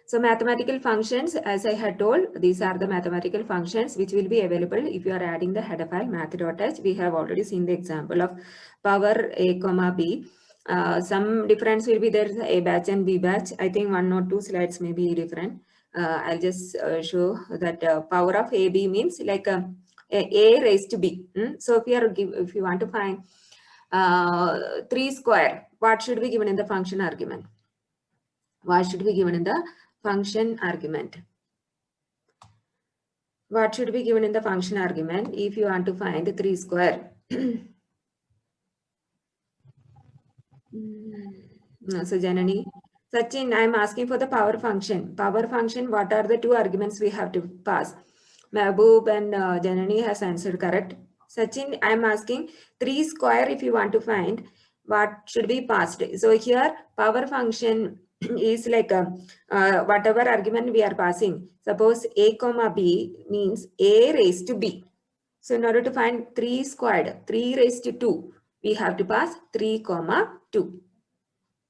So mathematical functions, as I had told, these are the mathematical functions which will be available if you are adding the header file math.h. We have already seen the example of power a comma b. Some difference will be there, a batch and b batch. I think 1 or 2 slides may be different. I'll just show that power of a b means like a raised to b. So if you want to find 3 square, what should be given in the function argument? What should be given in the function argument? What should be given in the function argument if you want to find 3 square? So Janani, Sachin, I am asking for the power function. Power function, what are the 2 arguments we have to pass? Mehboob and Janani has answered correct. Sachin, I am asking 3 square if you want to find what should be passed. So here power function is like whatever argument we are passing. Suppose a comma b means a raised to b. So in order to find 3 squared, 3 raised to 2, we have to pass 3 comma 2.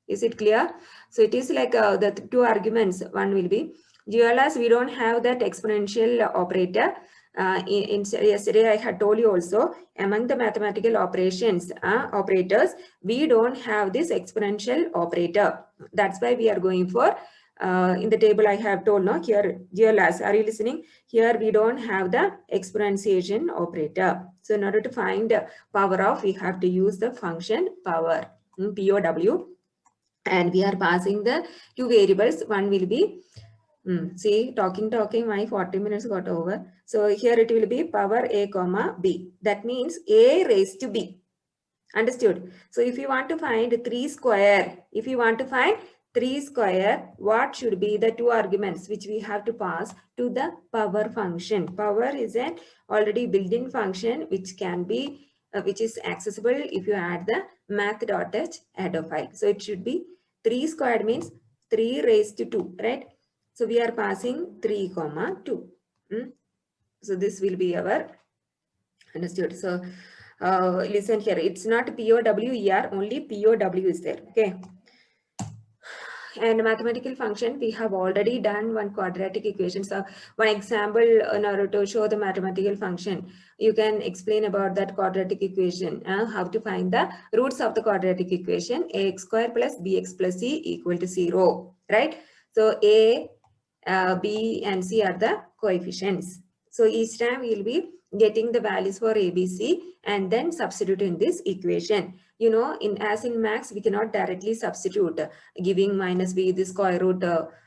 Is it clear? So it is like the 2 arguments. One will be, GLS, we don't have that exponential operator. Yesterday I had told you also, among the mathematical operations, operators, we don't have this exponential operator. That's why we are going for, in the table I have told, no, here, GLS, are you listening? Here we don't have the exponentiation operator. So in order to find power of, we have to use the function power, POW. And we are passing the 2 variables. One will be, see, talking, my 40 minutes got over. So here it will be power a comma b. That means a raised to b. Understood? So if you want to find 3 square, what should be the 2 arguments which we have to pass to the power function? Power is an already built-in function which can be, which is accessible if you add the math.h header file. So it should be 3 squared means 3 raised to 2, right? So we are passing 3 comma 2. So this will be our, understood? So listen here, it's not POWER, only POW is there, okay? And mathematical function, we have already done one quadratic equation. So one example in order to show the mathematical function, you can explain about that quadratic equation, how to find the roots of the quadratic equation, ax square plus bx plus c equal to 0, right? So a, b and c are the coefficients. So each time we will be getting the values for a, b, c and then substitute in this equation. You know, as in max, we cannot directly substitute giving minus b the square root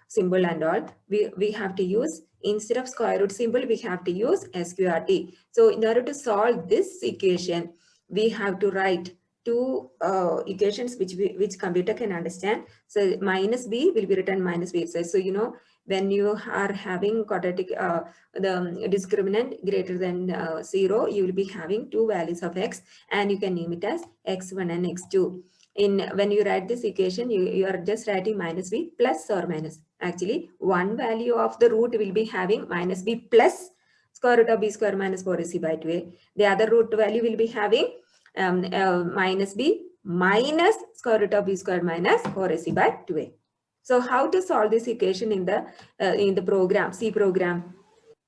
symbol and all. We have to use, instead of square root symbol, we have to use SQRT. So in order to solve this equation, we have to write 2 equations which computer can understand. So minus b will be written minus b. So you know, when you are having quadratic, the discriminant greater than 0, you will be having 2 values of x and you can name it as x1 and x2. When you write this equation, you are just writing minus b plus or minus. Actually, one value of the root will be having minus b plus square root of b square minus 4ac by 2a. The other root value will be having minus b minus square root of b square minus 4ac by 2a. So how to solve this equation in the program, C program?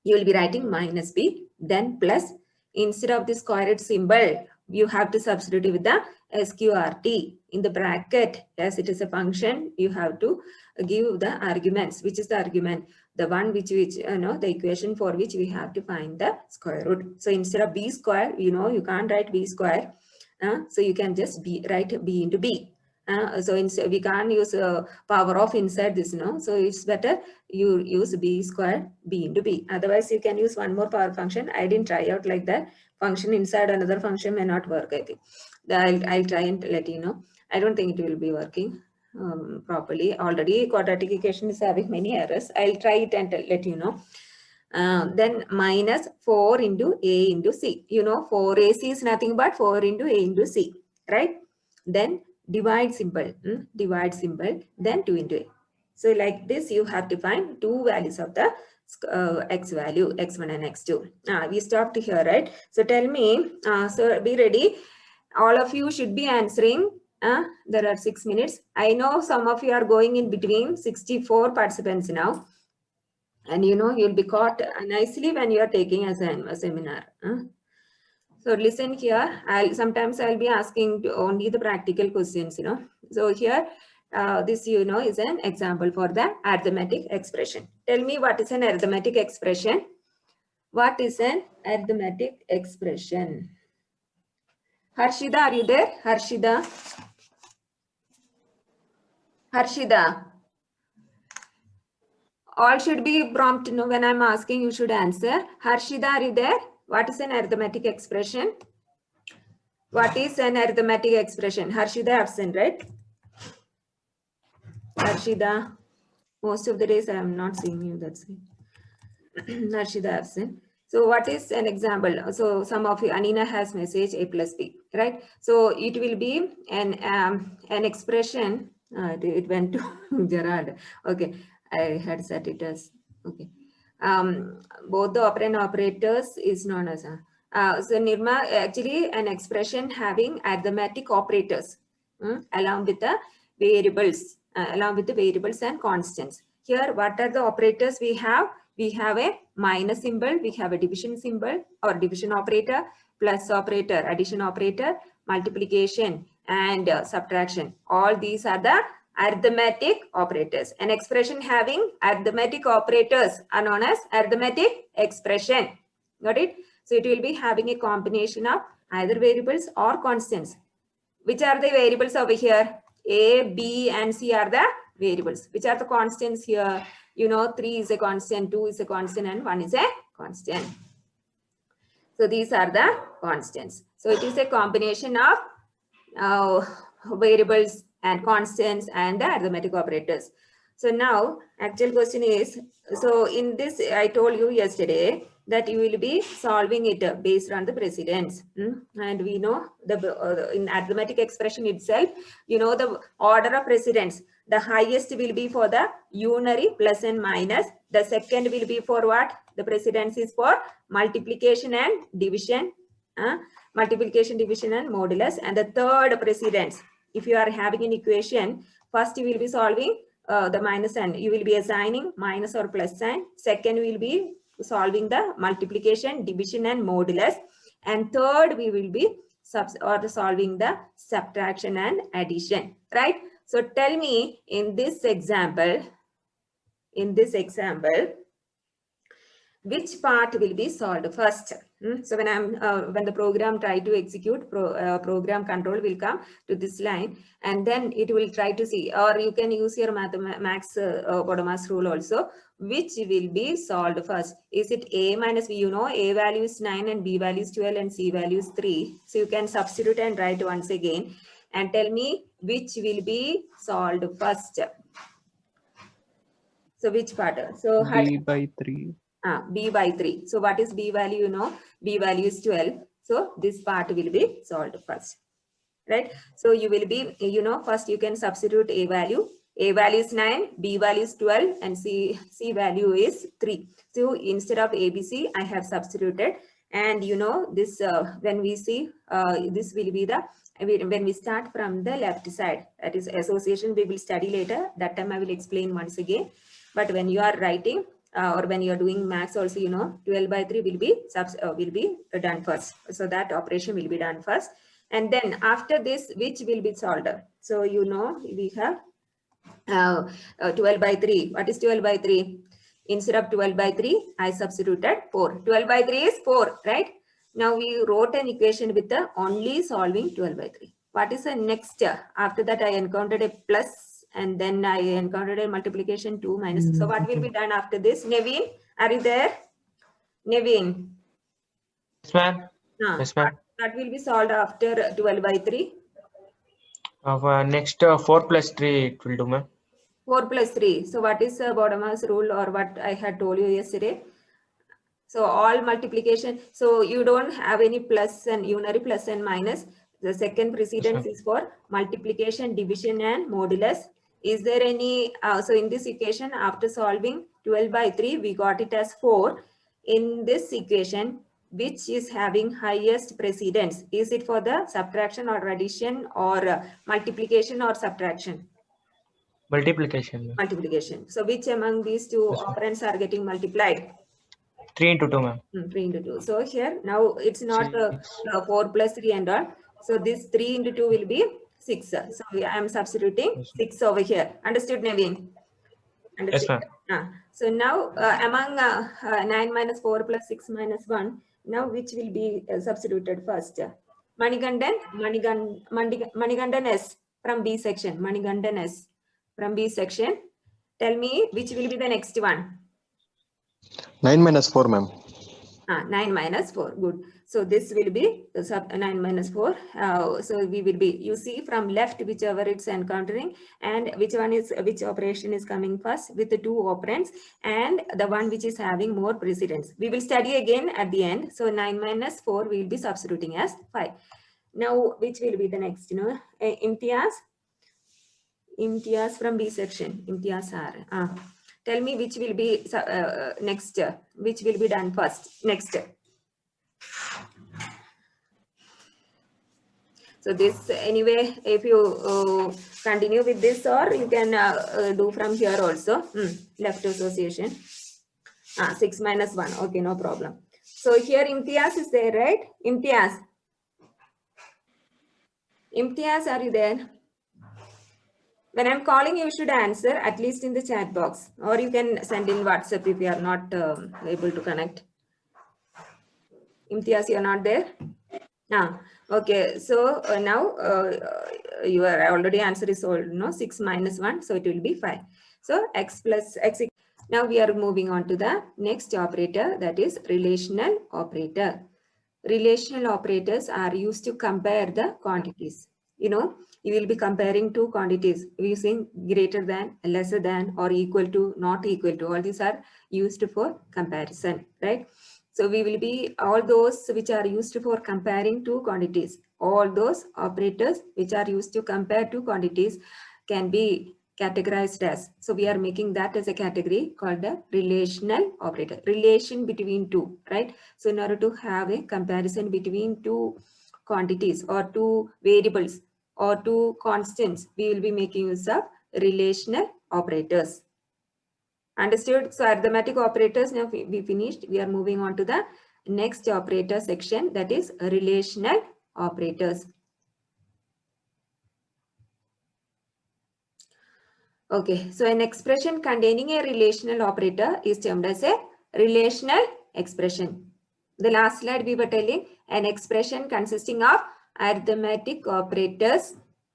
You will be writing minus b, then plus. Instead of the square root symbol, you have to substitute with the SQRT in the bracket. As it is a function, you have to give the arguments. Which is the argument? The one which the equation for which we have to find the square root. So instead of b square, you can't write b square. So you can just write b into b. So we can't use power of inside this, so it's better you use b square b into b. Otherwise you can use one more power function. I didn't try out like that. Function inside another function may not work. I think I'll try and let you know. I don't think it will be working properly. Already quadratic equation is having many errors. I'll try it and let you know. Then minus 4 into a into c. 4ac is nothing but 4 into a into c, right? Then divide symbol, then 2 into a. So like this, you have to find 2 values of the x value, x1 and x2. We stopped here, right? So tell me, so be ready. All of you should be answering There are 6 minutes. I know some of you are going in between 64 participants now. And you know, you'll be caught nicely when you're taking a seminar. So listen here, sometimes I'll be asking only the practical questions, you know. So here, this, you know, is an example for the arithmetic expression. Tell me what is an arithmetic expression? What is an arithmetic expression? Harshida, are you there? Harshida? Harshida? All should be prompt, you know, when I'm asking, you should answer. Harshida, are you there? What is an arithmetic expression? What is an arithmetic expression? Harshida absent, right? Harshida, most of the days I am not seeing you, that's it. Harshida absent. So what is an example? So some of you, Anina has message A plus B, right? So it will be an expression. It went to Gerard. Okay, I had set it as, okay. Both the operand operators is known as so Nirma, actually an expression having arithmetic operators along with the variables, and constants. Here, what are the operators we have? We have a minus symbol, we have a division symbol or division operator, plus operator, addition operator, multiplication, and subtraction. All these are the arithmetic operators. An expression having arithmetic operators are known as arithmetic expression. Got it? So it will be having a combination of either variables or constants. Which are the variables over here? A, B, and C are the variables. Which are the constants here? You know, 3 is a constant, 2 is a constant, and 1 is a constant. So these are the constants. So it is a combination of variables and constants and the arithmetic operators. So now, actual question is, so in this, I told you yesterday that you will be solving it based on the precedence. And we know in arithmetic expression itself, you know the order of precedence. The highest will be for the unary plus and minus. The second will be for what? The precedence is for multiplication and division. Multiplication, division, and modulus. And the third precedence, if you are having an equation, first you will be solving the minus sign. You will be assigning minus or plus sign. Second will be solving the multiplication, division, and modulus. And third, we will be solving the subtraction and addition, right? So tell me in this example, which part will be solved first? So when the program try to execute, program control will come to this line, and then it will try to see, or you can use your max Bodemas rule also, which will be solved first. Is it A minus B? You know, A value is 9 and B value is 12 and C value is 3. So you can substitute and write once again and tell me which will be solved first. So which part? So B by 3. B by 3. So what is B value? You know, B value is 12. So this part will be solved first, right? So you will be, you know, first you can substitute A value. A value is 9, B value is 12, and C value is 3. So instead of ABC, I have substituted. And you know, this when we see, this will be the, when we start from the left side, that is association, we will study later. That time I will explain once again. But when you are writing, or when you are doing maths also, you know, 12 by 3 will be done first. So that operation will be done first. And then after this, which will be solved? So, you know, we have 12 by 3. What is 12 by 3? Instead of 12 by 3, I substituted 4. 12 by 3 is 4, right? Now we wrote an equation with the only solving 12 by 3. What is the next? After that, I encountered a plus, and then I encountered a multiplication 2 minus. So what will be done after this? Nevin, are you there? Nevin. Yes, ma'am. Yes, ma'am. What will be solved after 12 by 3? Next 4 plus 3 it will do, ma'am. 4 plus 3. So what is Bodemas rule, or what I had told you yesterday? So all multiplication. So you don't have any plus and unary plus and minus. The second precedence is for multiplication, division, and modulus. Is there any, so in this equation, after solving 12 by 3, we got it as 4. In this equation, which is having highest precedence? Is it for the subtraction or addition or multiplication or subtraction? Multiplication, ma'am. Multiplication. So which among these two Yes, ma'am. operands are getting multiplied? 3 into 2, ma'am. 3 into 2. So here now it's not 6. 4 plus 3 and all. So this 3 into 2 will be 6. So I am substituting Yes, 6 over here. Understood, Naveen? Yes, Understood. ma'am. So now among 9 minus 4 plus 6 minus 1, now which will be substituted first? Manigandan S from B section. Manigandan S from B section. Tell me which will be the next one. 9 minus 4, ma'am. 9 minus 4. Good. So this will be 9 minus 4. So we will be, you see from left whichever it's encountering and which operation is coming first with the 2 operands and the one which is having more precedence. We will study again at the end. So 9 minus 4 we will be substituting as 5. Now which will be the next? Imtiaz from B section. Imtiaz R. Tell me which will be next, which will be done first, next. So this anyway, if you continue with this or you can do from here also, left association. 6 minus 1, okay, no problem. So here Imtiaz is there, right? Imtiaz, are you there? When I'm calling, you should answer at least in the chat box, or you can send in WhatsApp if you are not able to connect. Imtiaz, you are not there? Okay. So now your already answer is all, no? 6 minus 1, so it will be 5. So x plus x. Now we are moving on to the next operator, that is relational operator. Relational operators are used to compare the quantities. You know, you will be comparing two quantities using greater than, lesser than, or equal to, not equal to. All these are used for comparison, right? So we will be all those which are used for comparing two quantities. All those operators which are used to compare two quantities can be categorized as. So we are making that as a category called a relational operator. Relation between two, right? So in order to have a comparison between two quantities or two variables or two constants, we will be making use of relational operators. Understood? So arithmetic operators, now we finished. We are moving on to the next operator section, that is relational operators. Okay, so an expression containing a relational operator is termed as a relational expression. The last slide we were telling an expression consisting of arithmetic operators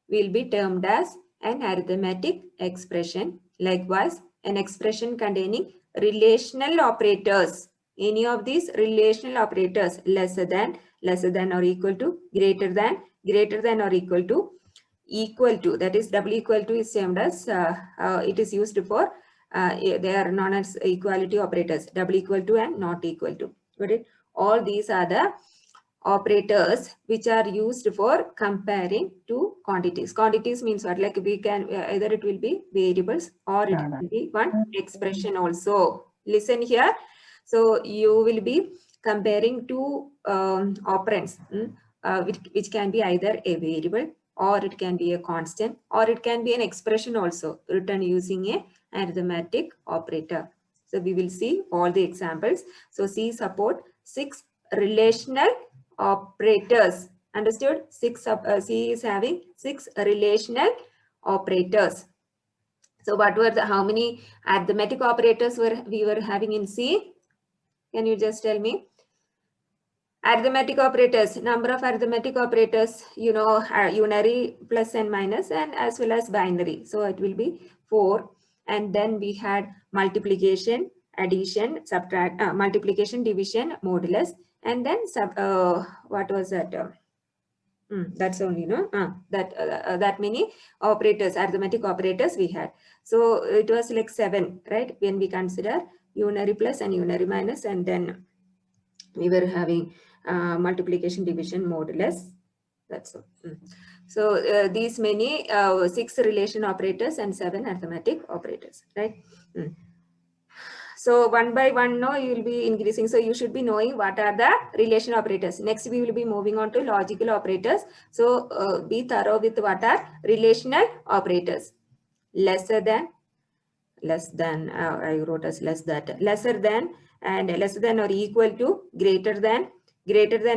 will be termed as an arithmetic expression. Likewise, an expression containing relational operators, any of these relational operators, lesser than or equal to, greater than or equal to, that is double equal to is termed as, it is used for, they are known as equality operators, double equal to and not equal to. Got it? All these are the operators which are used for comparing two quantities. Quantities means what? Like we can, either it will be variables or it will be one expression also. Listen here. So you will be comparing two operands, which can be either a variable or it can be a constant or it can be an expression also written using a arithmetic operator. So we will see all the examples. So C support 6 relational operators. Understood? C is having 6 relational operators. So what were how many arithmetic operators we were having in C? Can you just tell me? Arithmetic operators, number of arithmetic operators, you know, unary, plus and minus, and as well as binary. So it will be 4. And then we had multiplication, addition, subtract, multiplication, division, modulus, and then what was that? That's only, no? That many operators, arithmetic operators we had. So it was like 7, right? When we consider unary plus and unary minus, and then we were having multiplication, division, modulus. That's all. So these many 6 relation operators and 7 arithmetic operators, right? So one by one, no, you will be increasing. So you should be knowing what are the relation operators. Next, we will be moving on to logical operators. So be thorough with what are relational operators. Lesser than, I wrote as lesser than, and lesser than or equal to, greater than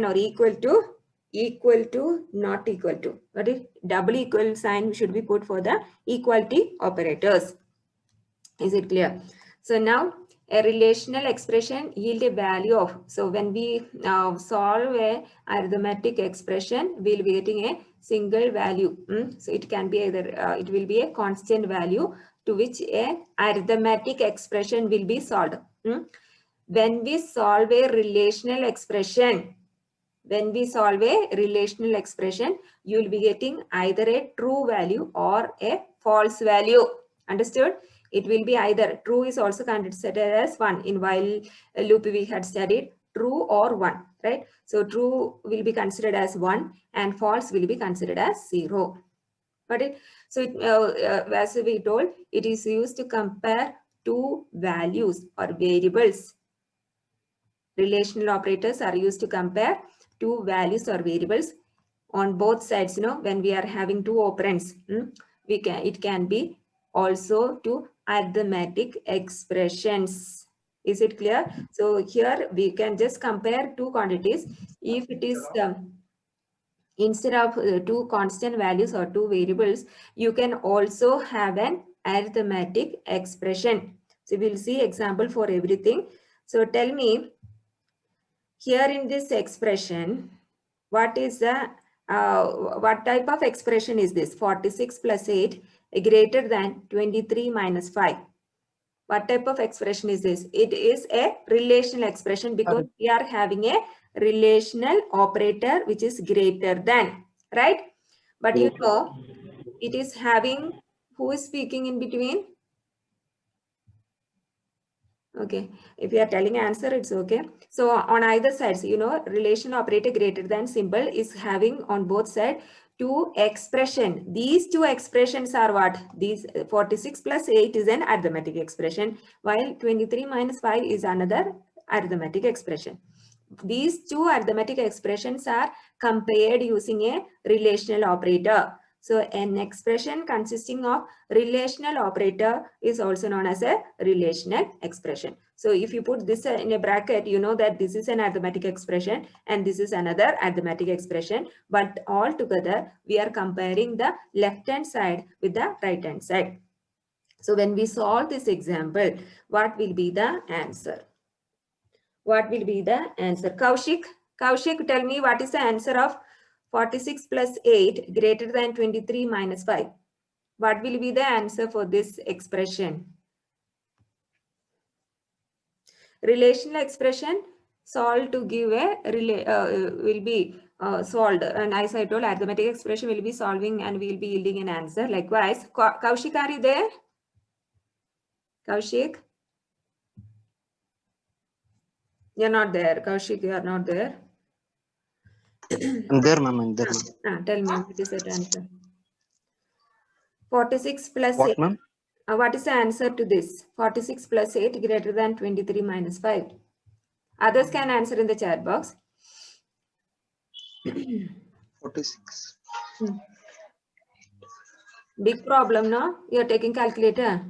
or equal to, not equal to. What is double equal sign should be put for the equality operators. Is it clear? So now a relational expression yield a value of, so when we solve a arithmetic expression, we'll be getting a single value. So it can be either, it will be a constant value to which a arithmetic expression will be solved. When we solve a relational expression, you will be getting either a true value or a false value. Understood? It will be either true is also considered as 1. In while loop we had studied true or 1, right? So true will be considered as 1 and false will be considered as 0. But as we told, it is used to compare two values or variables. Relational operators are used to compare two values or variables on both sides. When we are having two operands, it can be also to arithmetic expressions. Is it clear? So here we can just compare two quantities. If it is instead of two constant values or two variables, you can also have an arithmetic expression. So we'll see example for everything. So tell me, here in this expression, what is the what type of expression is this? 46 plus 8 greater than 23 minus 5. What type of expression is this? It is a relational expression because we are having a relational operator which is greater than, right? But you know, it is having, who is speaking in between? Okay, if you are telling answer, it's okay. So on either sides, relation operator greater than symbol is having on both sides two expression. These two expressions are what? These 46 plus 8 is an arithmetic expression, while 23 minus 5 is another arithmetic expression. These two arithmetic expressions are compared using a relational operator. So an expression consisting of relational operator is also known as a relational expression. So if you put this in a bracket, you know that this is an arithmetic expression and this is another arithmetic expression. But all together, we are comparing the left-hand side with the right-hand side. So when we solve this example, what will be the answer? What will be the answer? Kaushik, tell me what is the answer of 46 plus 8 greater than 23 minus 5. What will be the answer for this expression? Relational expression solved to give a will be solved, and as I told, arithmetic expression will be solving and we will be yielding an answer. Likewise, Kaushik, are you there? Kaushik, you're not there. Kaushik, you are not there. I'm there, ma'am. I'm there, ma'am. Tell me what is that answer? 46 plus What, 8. ma'am? What is the answer to this? 46 plus 8 greater than 23 minus 5. Others can answer in the chat box. 46. Big problem, no? You're taking calculator.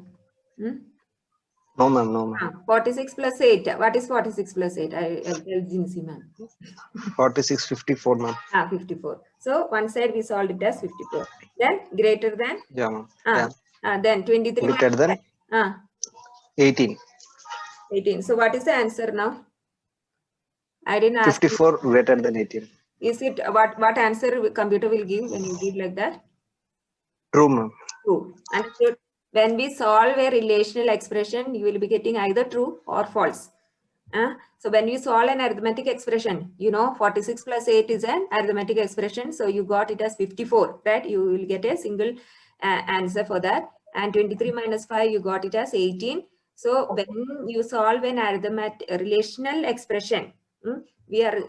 No, ma'am. No, ma'am. 46 plus 8. What is 46 plus 8? I'll tell Jinsi, ma'am. 46, 54, ma'am. 54. So one side we solved it as 54. Then greater than? Yeah, ma'am. Then 23 Greater than 18. 18. So what is the answer now? I didn't ask 54 greater than 18. Is it what answer computer will give when you give like that? True, ma'am. True. Understood? When we solve a relational expression, you will be getting either true or false. So when you solve an arithmetic expression, 46 plus 8 is an arithmetic expression. So you got it as 54, right? You will get a single answer for that. And 23 minus 5, you got it as 18. So when you solve an arithmetic relational expression, we are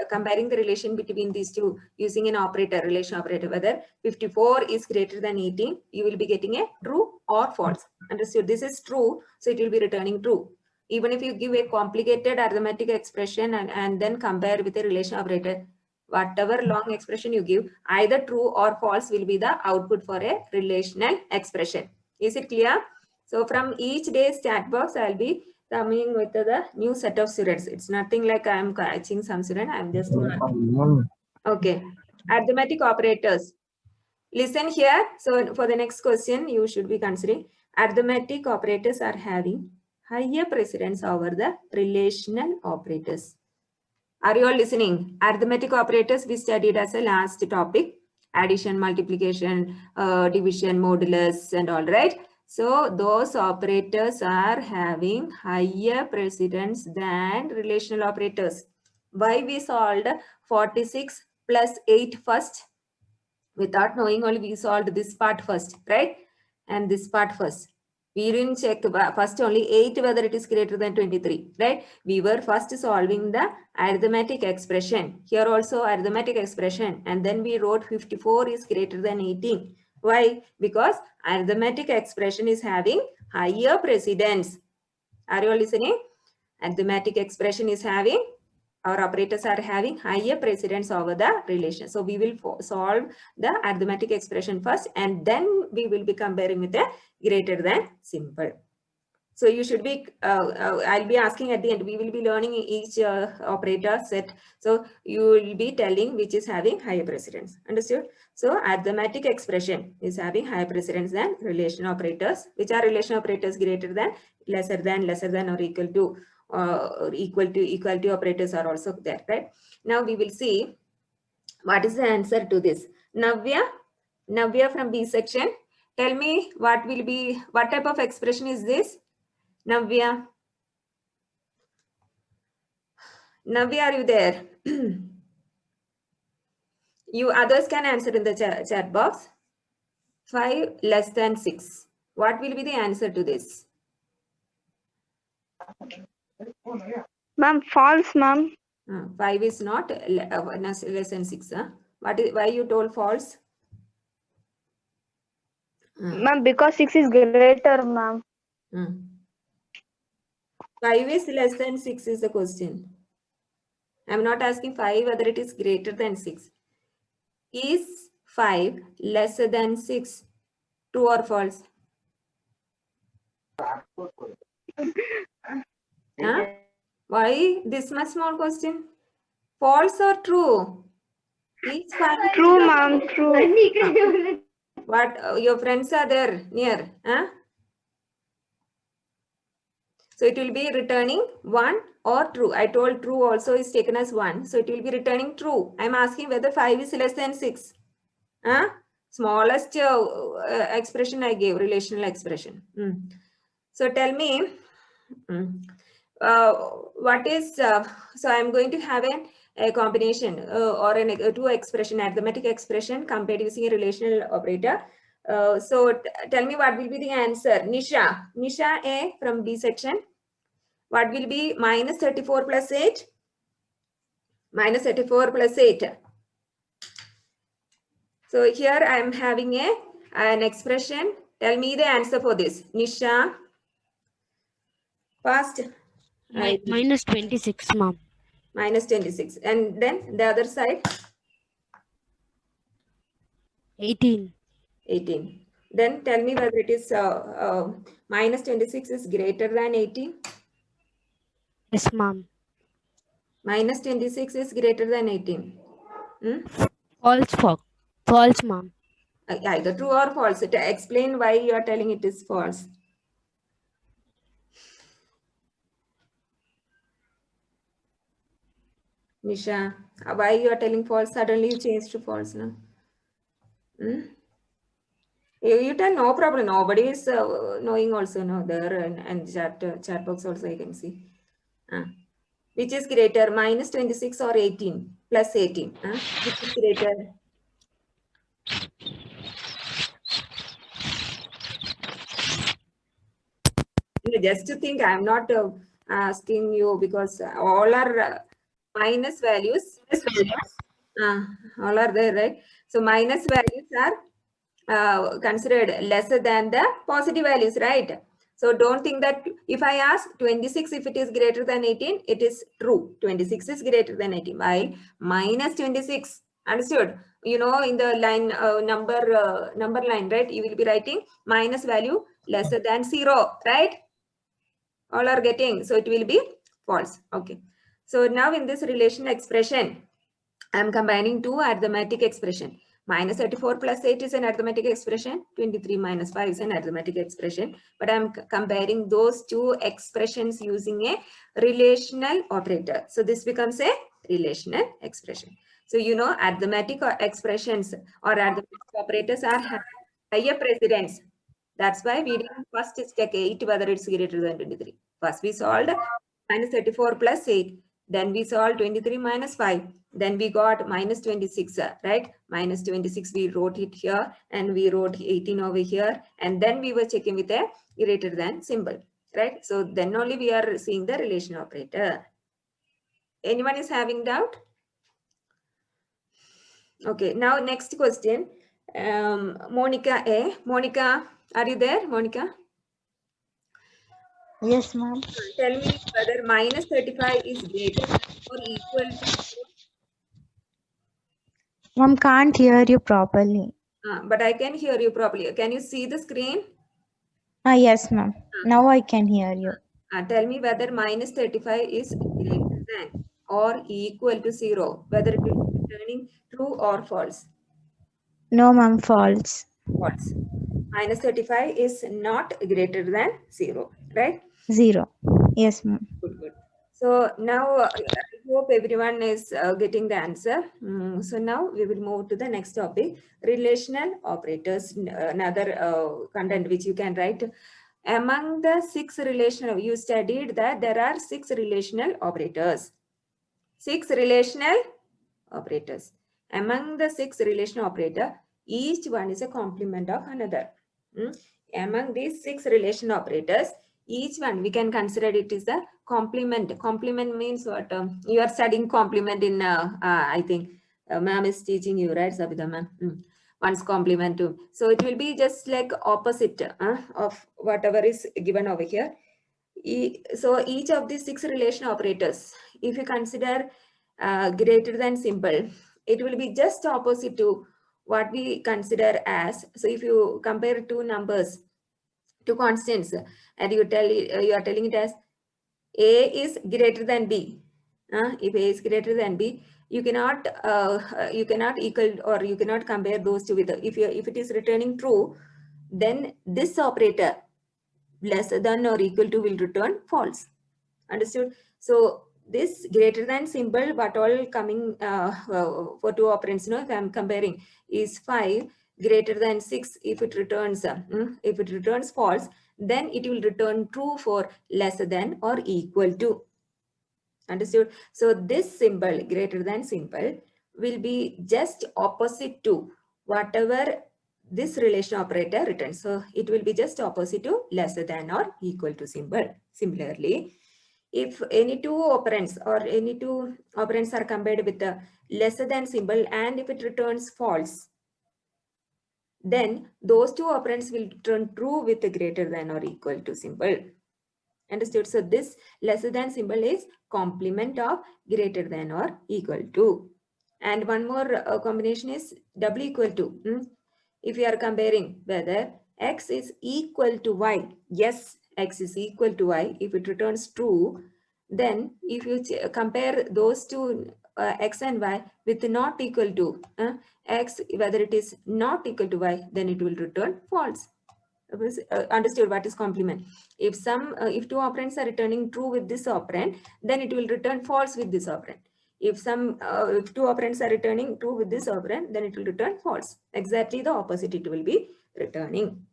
comparing the relation between these two using an operator, relation operator, whether 54 is greater than 18, you will be getting a true or false. Understood? This is true, so it will be returning true. Even if you give a complicated arithmetic expression and then compare with a relation operator, whatever long expression you give, either true or false will be the output for a relational expression. Is it clear? So from each day's chat box, I'll be coming with the new set of students. It's nothing like I'm catching some student. I'm just okay. Arithmetic operators. Listen here. So for the next question, you should be considering arithmetic operators are having higher precedence over the relational operators. Are you all listening? Arithmetic operators we studied as a last topic. Addition, multiplication, division, modulus and all, right? So those operators are having higher precedence than relational operators. Why we solved 46 plus 8 first? Without knowing only we solved this part first, right? And this part first. We didn't check first only 8 whether it is greater than 23, right? We were first solving the arithmetic expression. Here also arithmetic expression. And then we wrote 54 is greater than 18. Why? Because arithmetic expression is having higher precedence. Are you all listening? Arithmetic expression is having, our operators are having higher precedence over the relation. So we will solve the arithmetic expression first and then we will be comparing with a greater than simple. So you should be, I'll be asking at the end, we will be learning each operator set. So you will be telling which is having higher precedence. Understood? So arithmetic expression is having higher precedence than relation operators. Which are relation operators greater than, lesser than or equal to, equality operators are also there, right? Now we will see what is the answer to this. Navya from B section, tell me what will be, what type of expression is this? Navya, are you there? You others can answer in the chat box. 5 less than 6. What will be the answer to this? Ma'am, false, ma'am. 5 is not less than 6. Huh? Why you told false? Ma'am, because 6 is greater, ma'am. 5 is less than 6 is the question. I'm not asking 5 whether it is greater than 6. Is 5 lesser than 6? True or false? Huh? Why this much small question? False or true? Is 5 True, ma'am, true. What your friends are there near? Huh? So it will be returning 1 or true. I told true also is taken as 1. So it will be returning true. I'm asking whether 5 is less than 6. Huh? Smallest expression I gave, relational expression. So tell me, what is, so I'm going to have a combination or two expression, arithmetic expression compared using a relational operator. So tell me what will be the answer. Nisha A from B section. What will be minus 34 plus 8? Minus 34 plus 8. So here I am having an expression. Tell me the answer for this. Nisha. Fast. Minus 26, ma'am. Minus 26. And then the other side? 18. 18. Then tell me whether it is minus 26 is greater than 18. Yes, ma'am. Minus 26 is greater than 18. False, ma'am. Either true or false. Explain why you are telling it is false. Nisha, why you are telling false? Suddenly you changed to false now. You tell, no problem. Nobody is knowing also. No, there and chat box also I can see. Which is greater, minus 26 or 18 plus 18? Which is greater? Just to think, I'm not asking you because all are minus values. All are there, right? So minus values are considered lesser than the positive values, right? So don't think that if I ask 26, if it is greater than 18, it is true. 26 is greater than 18. While minus 26, understood? You know, in the line number line, right? You will be writing minus value lesser than 0, right? All are getting. So it will be false. Okay. So now in this relational expression, I am combining two arithmetic expression. Minus 34 plus 8 is an arithmetic expression. 23 minus 5 is an arithmetic expression. But I am comparing those two expressions using a relational operator. So this becomes a relational expression. So you know arithmetic expressions or arithmetic operators are higher precedence. That's why we didn't first check 8 whether it's greater than 23. First we solved minus 34 plus 8. Then we solved 23 minus 5. Then we got minus 26, right? Minus 26, we wrote it here and we wrote 18 over here. And then we were checking with a greater than symbol, right? So then only we are seeing the relation operator. Anyone is having doubt? Okay, now next question. Monica A. Monica, are you there, Monica? Yes, ma'am. Tell me whether minus 35 is greater or equal to. Ma'am, can't hear you properly. But I can hear you properly. Can you see the screen? Yes, ma'am. Now I can hear you. Tell me whether minus 35 is greater than or equal to 0, whether it is returning true or false. No, ma'am, false. False. Minus 35 is not greater than 0, right? 0. Yes, ma'am. Good, good. So now I hope everyone is getting the answer. So now we will move to the next topic, relational operators, another content which you can write. Among the 6 relational, you studied that there are 6 relational operators. 6 relational operators. Among the 6 relational operator, each one is a complement of another. Among these 6 relational operators, each one we can consider it is a complement. Complement means what? You are studying complement in, I think, ma'am is teaching you, right, Sabita ma'am? One's complement to. So it will be just like opposite of whatever is given over here. So each of these 6 relation operators, if you consider greater than symbol, it will be just opposite to what we consider as. So if you compare two numbers, two constants, and you are telling it as A is greater than B. If A is greater than B, you cannot equal or you cannot compare those two with. If it is returning true, then this operator lesser than or equal to will return false. Understood? So this greater than symbol, what all coming for two operands, if I'm comparing, is 5 greater than 6. If it returns false, then it will return true for lesser than or equal to. Understood? So this symbol, greater than symbol, will be just opposite to whatever this relation operator returns. So it will be just opposite to lesser than or equal to symbol. Similarly, if any two operands or any two operands are compared with the lesser than symbol and if it returns false, then those two operands will return true with the greater than or equal to symbol. Understood? So this lesser than symbol is complement of greater than or equal to. And one more combination is W equal to. If you are comparing whether X is equal to Y, yes, X is equal to Y. If it returns true, then if you compare those two X and Y with not equal to X, whether it is not equal to Y, then it will return false. Understood what is complement? If two operands are returning true with this operand, then it will return false with this operand. If two operands are returning true with this operand, then it will return false. Exactly the opposite it will be returning.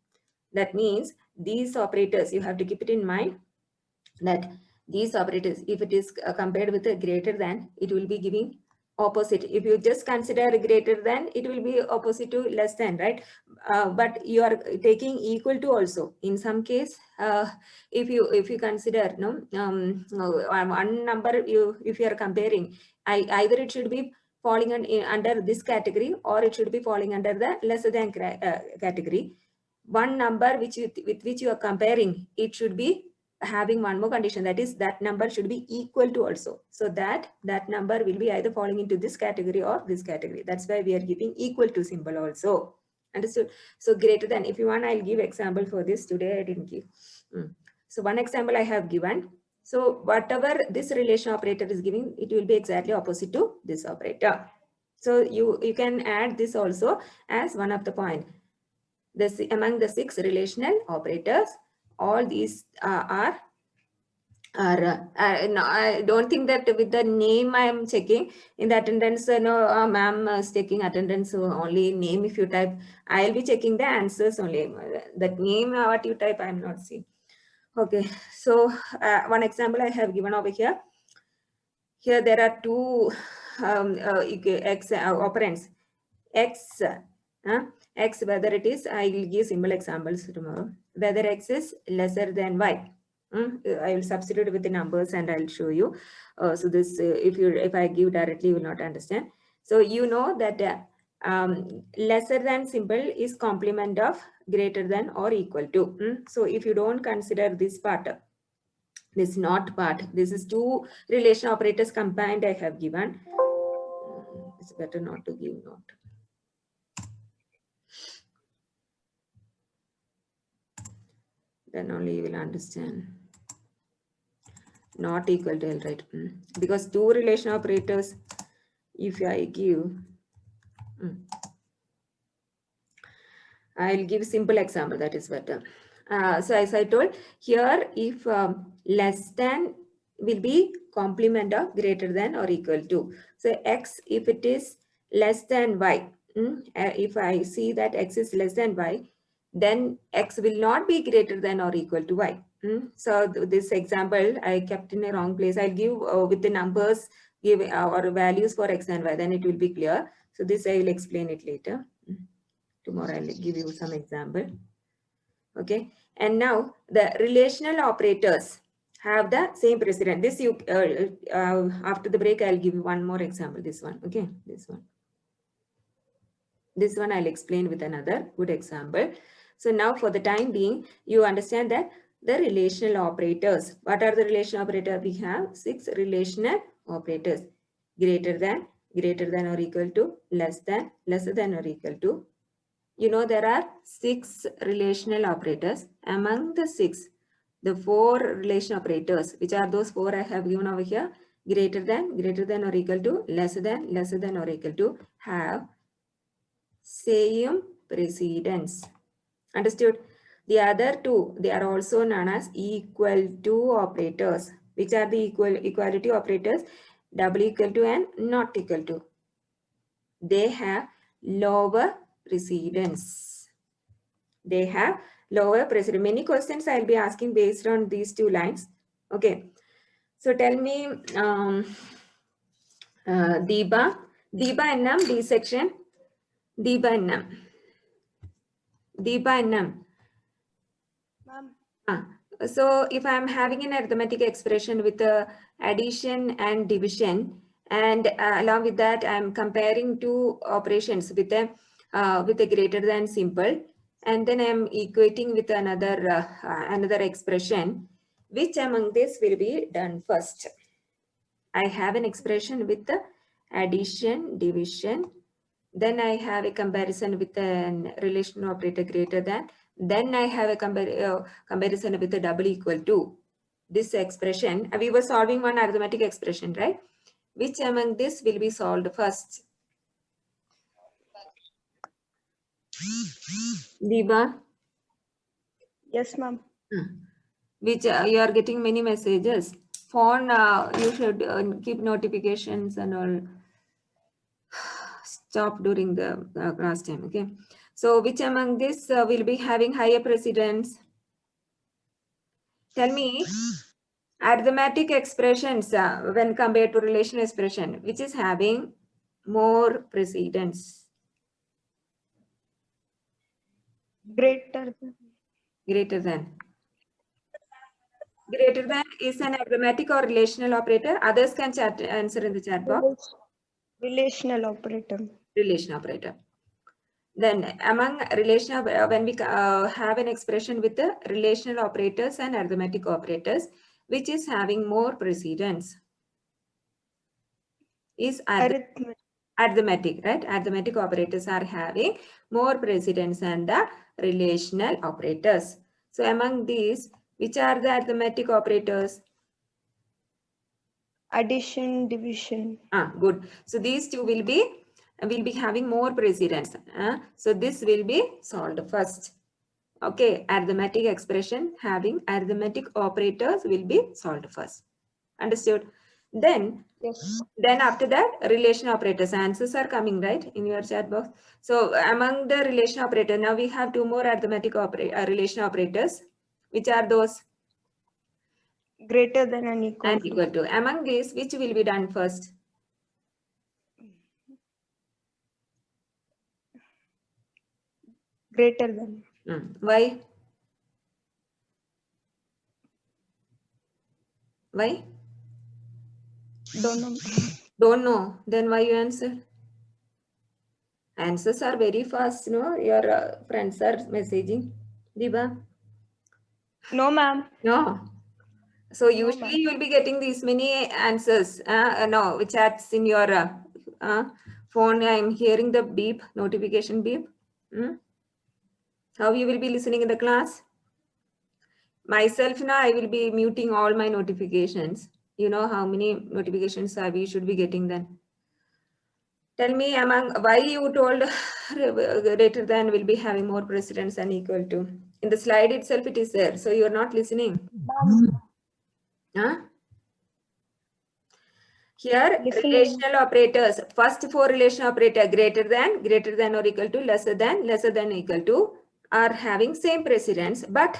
That means these operators, you have to keep it in mind that these operators, if it is compared with a greater than, it will be giving opposite. If you just consider greater than, it will be opposite to less than, right? But you are taking equal to also. In some case, if you consider one number, if you are comparing, either it should be falling under this category or it should be falling under the lesser than category. one number with which you are comparing, it should be having one more condition, that is that number should be equal to also. So that number will be either falling into this category or this category. That's why we are giving equal to symbol also. Understood? So greater than, if you want, I'll give example for this. Today I didn't give. So one example I have given. So whatever this relation operator is giving, it will be exactly opposite to this operator. So you can add this also as one of the point. This among the 6 relational operators, all these are no, I don't think that with the name I am checking in the attendance. No, ma'am is taking attendance only name. If you type, I'll be checking the answers only. That name what you type, I'm not seeing. Okay, so one example I have given over here. Here there are 2 x operands. X, x, whether it is, I will give simple examples tomorrow. Whether x is lesser than y. I will substitute with the numbers and I'll show you. So this, if I give directly, you will not understand. So you know that lesser than symbol is complement of greater than or equal to. So if you don't consider this part, this not part, this is 2 relation operators combined I have given. It's better not to give not. Then only you will understand. Not equal to L, right? Because 2 relation operators, if I give, I'll give simple example, that is better. So as I told, here if less than will be complement of greater than or equal to. So x, if it is less than y, if I see that x is less than y, then x will not be greater than or equal to y. So this example I kept in a wrong place. I'll give with the numbers, give our values for x and y, then it will be clear. So this I will explain it later. Tomorrow I'll give you some example. Okay, and now the relational operators have the same precedent. This you after the break I'll give you one more example. This one, okay, this one I'll explain with another good example. So now for the time being, you understand that the relational operators. What are the relational operators? We have 6 relational operators: greater than or equal to, less than, lesser than or equal to. You know there are 6 relational operators. Among the 6, the 4 relation operators, which are those 4 I have given over here: greater than or equal to, lesser than or equal to, have same precedence. Understood? The other 2, they are also known as equal to operators. Which are the equality operators? Double equal to and not equal to. They have lower precedence. They have lower precedence. Many questions I'll be asking based on these 2 lines. Okay. So tell me, Deepa and Nam, D section. Deepa and Nam. So if I'm having an arithmetic expression with addition and division, and along with that I'm comparing 2 operations with a greater than symbol, and then I'm equating with another expression, which among this will be done first? I have an expression with the addition, division, then I have a comparison with a relational operator greater than, then I have a comparison with a double equal to. This expression, we were solving one arithmetic expression, right? Which among this will be solved first? Deepa? Yes, ma'am. Which you are getting many messages. Phone, you should keep notifications and all. Stop during the class time, okay? So which among this will be having higher precedence? Tell me, arithmetic expressions when compared to relational expression, which is having more precedence? Greater than. Greater than. Greater than is an arithmetic or relational operator. Others can answer in the chat box. Relational operator. Relation operator. Then among relational, when we have an expression with the relational operators and arithmetic operators, which is having more precedence is Arithmetic. arithmetic, right? Arithmetic operators are having more precedence than the relational operators. So among these, which are the arithmetic operators? Addition, division. Good. So these two will be having more precedence. So this will be solved first. Okay, arithmetic expression having arithmetic operators will be solved first. Understood? Then Yes. after that, relation operators. Answers are coming right in your chat box. So among the relation operator, now we have two more arithmetic relation operators. Which are those? Greater than and equal And to. equal to. Among these, which will be done first? Greater than. Why? Why? Don't know. Don't know. Then why you answer? Answers are very fast, no? Your friends are messaging. Diba? No, ma'am. No. So usually ma'am. you will be getting these many answers. No, chats in your phone. I am hearing the beep, notification beep. How you will be listening in the class? Myself now, I will be muting all my notifications. You know how many notifications we should be getting then. Tell me among why you told greater than will be having more precedence and equal to. In the slide itself, it is there. So you are not listening. Huh? Here, Listening. relational operators. First four relational operator greater than or equal to, lesser than equal to are having same precedence, but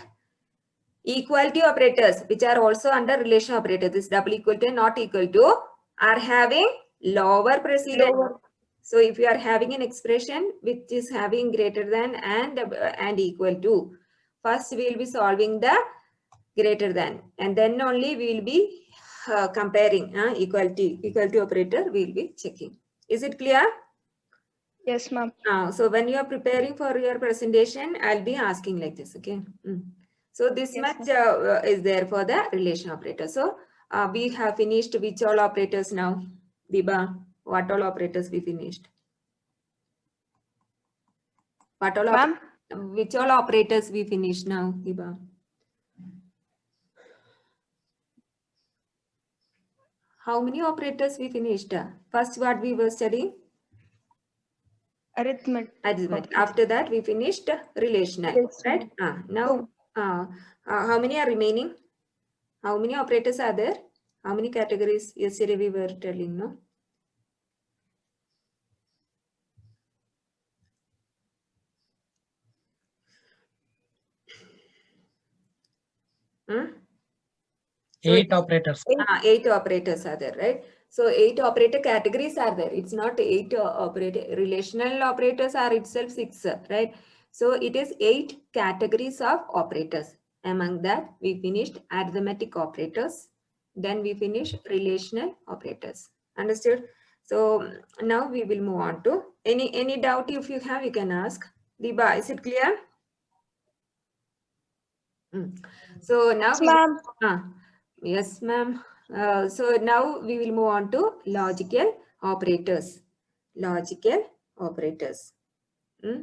equality operators, which are also under relation operator, this double equal to and not equal to, are having lower precedence. Lower. So if you are having an expression which is having greater than and equal to, first we will be solving the greater than, and then only we will be comparing equality operator we will be checking. Is it clear? Yes, ma'am. So when you are preparing for your presentation, I'll be asking like this, okay? So this Yes, much is there for the relation operator. So we have finished which all operators now? Diba, what all operators we finished? What all Ma'am? which all operators we finished now, Diba? How many operators we finished? First what we were studying? Arithmetic. Arithmetic. After that we finished relational, right? Now how many are remaining? How many operators are there? How many categories? Yesterday we were telling, no? So 8 operators. 8 operators are there, right? So 8 operator categories are there. It's not 8 operator. Relational operators are itself 6, right? So it is 8 categories of operators. Among that, we finished arithmetic operators. Then we finished relational operators. Understood? So now we will move on to any doubt if you have, you can ask. Diba, is it clear? So now yes, ma'am. So now we will move on to logical operators. Logical operators.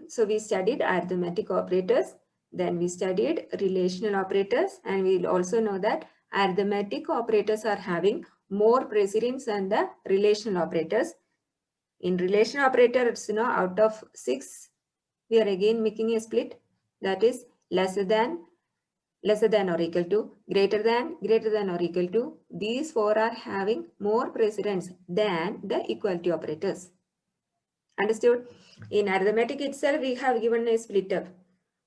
So we studied arithmetic operators. Then we studied relational operators. And we'll also know that arithmetic operators are having more precedence than the relational operators. In relational operators, out of 6, we are again making a split. That is lesser than or equal to, greater than or equal to. These 4 are having more precedence than the equality operators. Understood? In arithmetic itself, we have given a split up.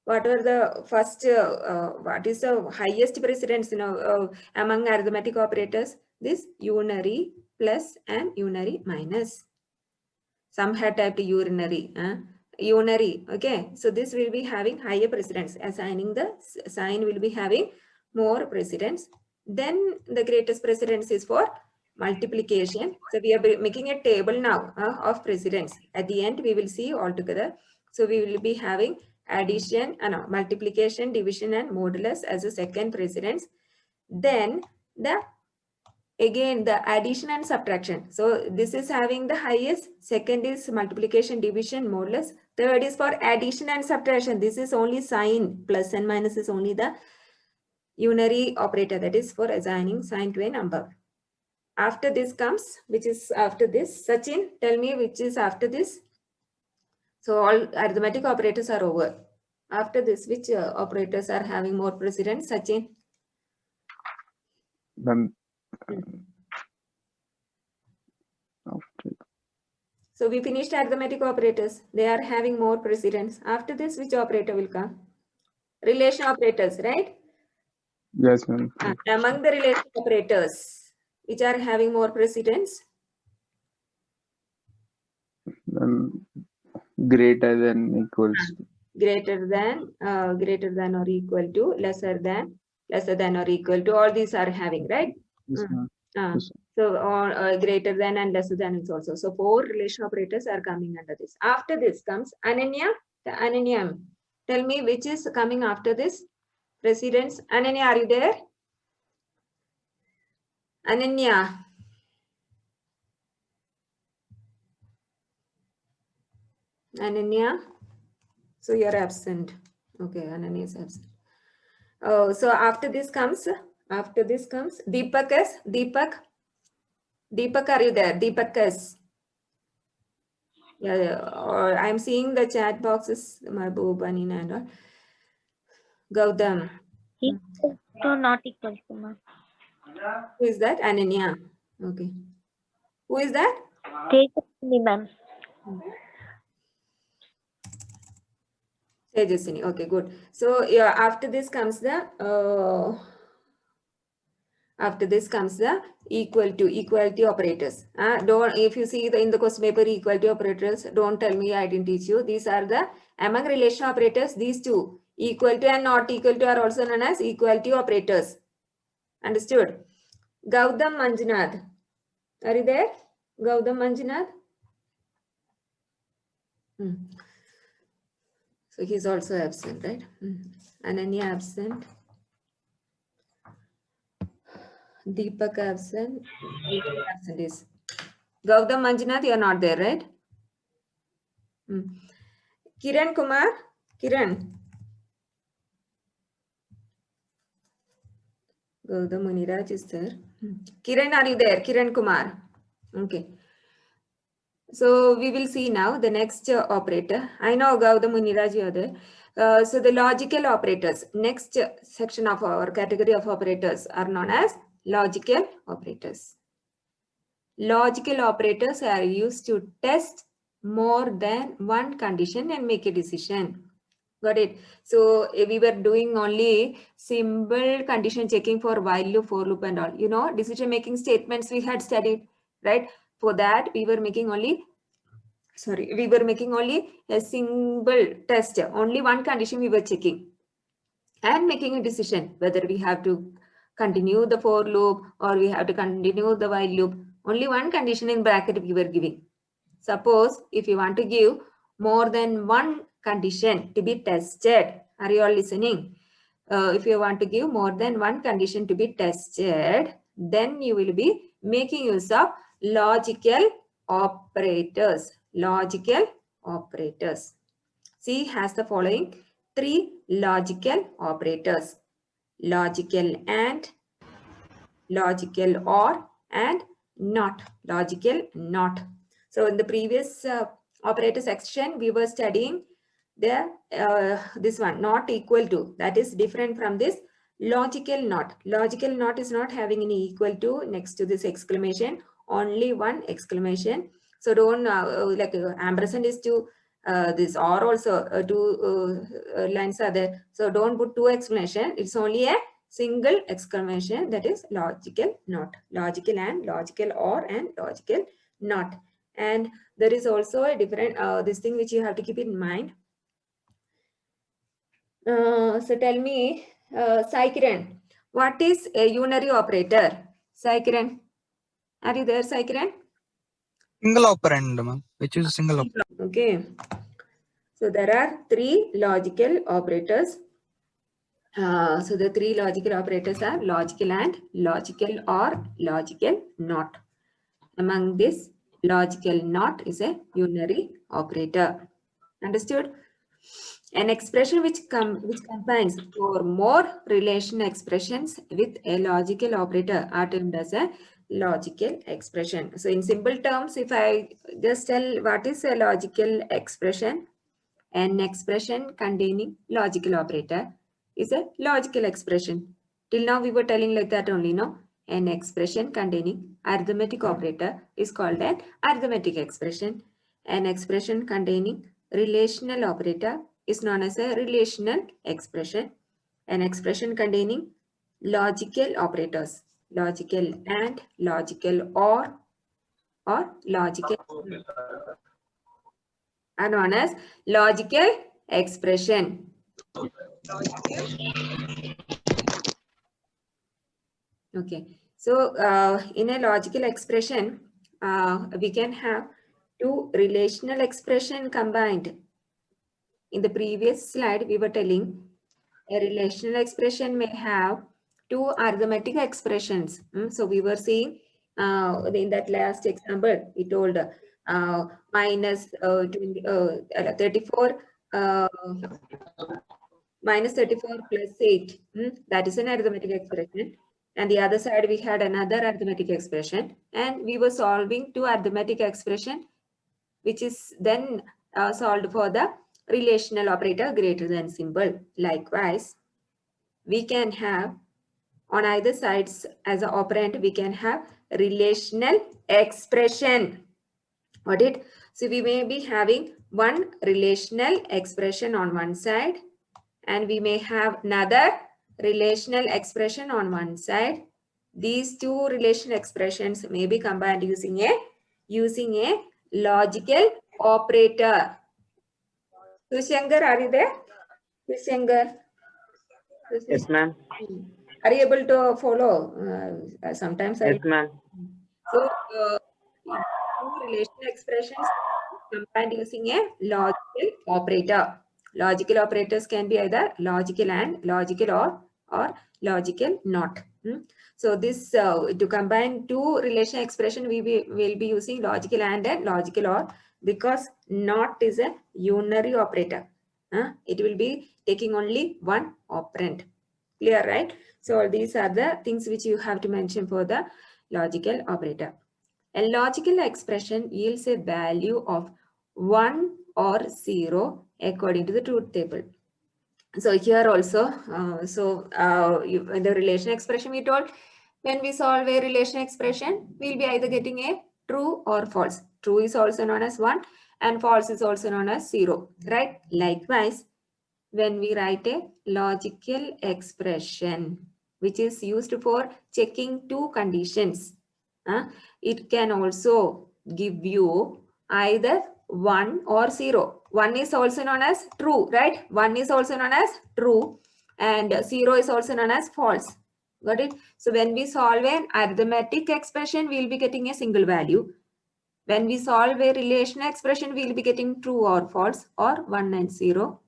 What are the first, what is the highest precedence among arithmetic operators? This unary plus and unary minus. Some had typed urinary. Unary, okay? So this will be having higher precedence. Assigning the sign will be having more precedence. Then the greatest precedence is for multiplication. So we are making a table now of precedence. At the end, we will see altogether So we will be having addition, no, multiplication, division, and modulus as a second precedence. Then again the addition and subtraction. So this is having the highest, second is multiplication, division, modulus, third is for addition and subtraction. This is only sign, plus and minus is only the unary operator, that is for assigning sign to a number. After this comes, which is after this? Sachin, tell me which is after this. So all arithmetic operators are over. After this, which operators are having more precedence? Sachin? Then So we finished arithmetic operators. They are having more precedence. After this, which operator will come? Relation operators, right? yes, ma'am. Among the relation operators, which are having more precedence? Then greater than equals. Greater than or equal to, lesser than or equal to. All these are having, right? Yes, ma'am. Yes. So greater than and lesser than is also. So 4 relation operators are coming under this. After this comes Ananya. The Ananya. Tell me which is coming after this precedence. Ananya, are you there? Ananya. Ananya. So you're absent. Okay, Ananya is absent. Oh, so after this comes Deepak. Deepak, are you there? Deepak is. Yeah, or I'm seeing the chat boxes, Mahbub, Anina, and all. Gautam. So not equal to, ma'am. Who is that? Ananya. Okay. Who is that? Tejaswini, ma'am. Tejaswini. Okay, good. So yeah, after this comes the equality operators. Don't, if you see in the question paper equality operators, don't tell me I didn't teach you. These are the among relation operators. These two, equal to and not equal to, are also known as equality operators. Understood? Gautam Manjunath, are you there? Gautam Manjunath. So he's also absent, right? Ananya absent. Deepak absent. Absent is Gautam Manjunath. You are not there, right? Kiran Kumar. Kiran. Gautam Muniraj is there. Kiran, are you there? Kiran Kumar. Okay. So we will see now the next operator. I know Gautam Muniraj, you are there. So the logical operators. Next section of our category of operators are known as logical operators. Logical operators are used to test more than one condition and make a decision. Got it? So we were doing only simple condition checking for while loop, for loop and all. You know, decision making statements we had studied, right? For that we were making only a single test. Only one condition we were checking and making a decision whether we have to continue the for loop or we have to continue the while loop. Only one condition in bracket we were giving. Suppose if you want to give more than one condition to be tested, are you all listening? If you want to give more than one condition to be tested, then you will be making use of logical operators. Logical operators. C has the following 3 logical operators: logical and, logical or, and not. Logical not. So in the previous operator section, we were studying the this one, not equal to. That is different from this logical not. Logical not is not having any equal to next to this exclamation. Only one exclamation. So don't like ampersand is to this, or also 2 lines are there. So don't put 2 exclamation. It's only a single exclamation, that is logical not. Logical and, logical or, and logical not. And there is also a different this thing which you have to keep in mind. So tell me, Sai Kiran, what is a unary operator? Sai Kiran, are you there, Sai Kiran? Single operand, ma'am. Which is single operand. Okay. So there are three logical operators. So the three logical operators are logical and, logical or, logical not. Among this, logical not is a unary operator. Understood? An expression which combines four or more relational expressions with a logical operator are termed as a logical expression. So in simple terms, if I just tell what is a logical expression, an expression containing logical operator is a logical expression. Till now we were telling like that only, no? An expression containing arithmetic operator is called an arithmetic expression. An expression containing relational operator is known as a relational expression. An expression containing logical operators, logical and, logical or logical are known as logical expression. Okay, so in a logical expression, we can have two relational expression combined. In the previous slide, we were telling a relational expression may have two arithmetic expressions. So we were seeing in that last example, we told minus 34 minus 34 plus 8. That is an arithmetic expression. And the other side, we had another arithmetic expression. And we were solving two arithmetic expression, which is then solved for the relational operator greater than symbol. Likewise, we can have on either sides as an operand, we can have relational expression. Got it? So we may be having one relational expression on one side, and we may have another relational expression on one side. These two relational expressions may be combined using a logical operator. Sushankar, are you there? Sushankar. Yes, ma'am. Are you able to follow? Sometimes Yes, ma'am. So two relational expressions combined using a logical operator. Logical operators can be either logical and, logical or logical not. So this to combine two relational expression, we will be using logical and logical or, because not is a unary operator. It will be taking only one operand. Clear, right? So these are the things which you have to mention for the logical operator. A logical expression yields a value of 1 or 0 according to the truth table. So here also, the relation expression we told, when we solve a relation expression, we'll be either getting a true or false. True is also known as 1 and false is also known as 0, right? Likewise, when we write a logical expression, which is used for checking two conditions, it can also give you either 1 or 0. 1 is also known as true, right? 1 is also known as true and 0 is also known as false. Got it? So when we solve an arithmetic expression, we'll be getting a single value. When we solve a relational expression, we'll be getting true or false or 1 and 0.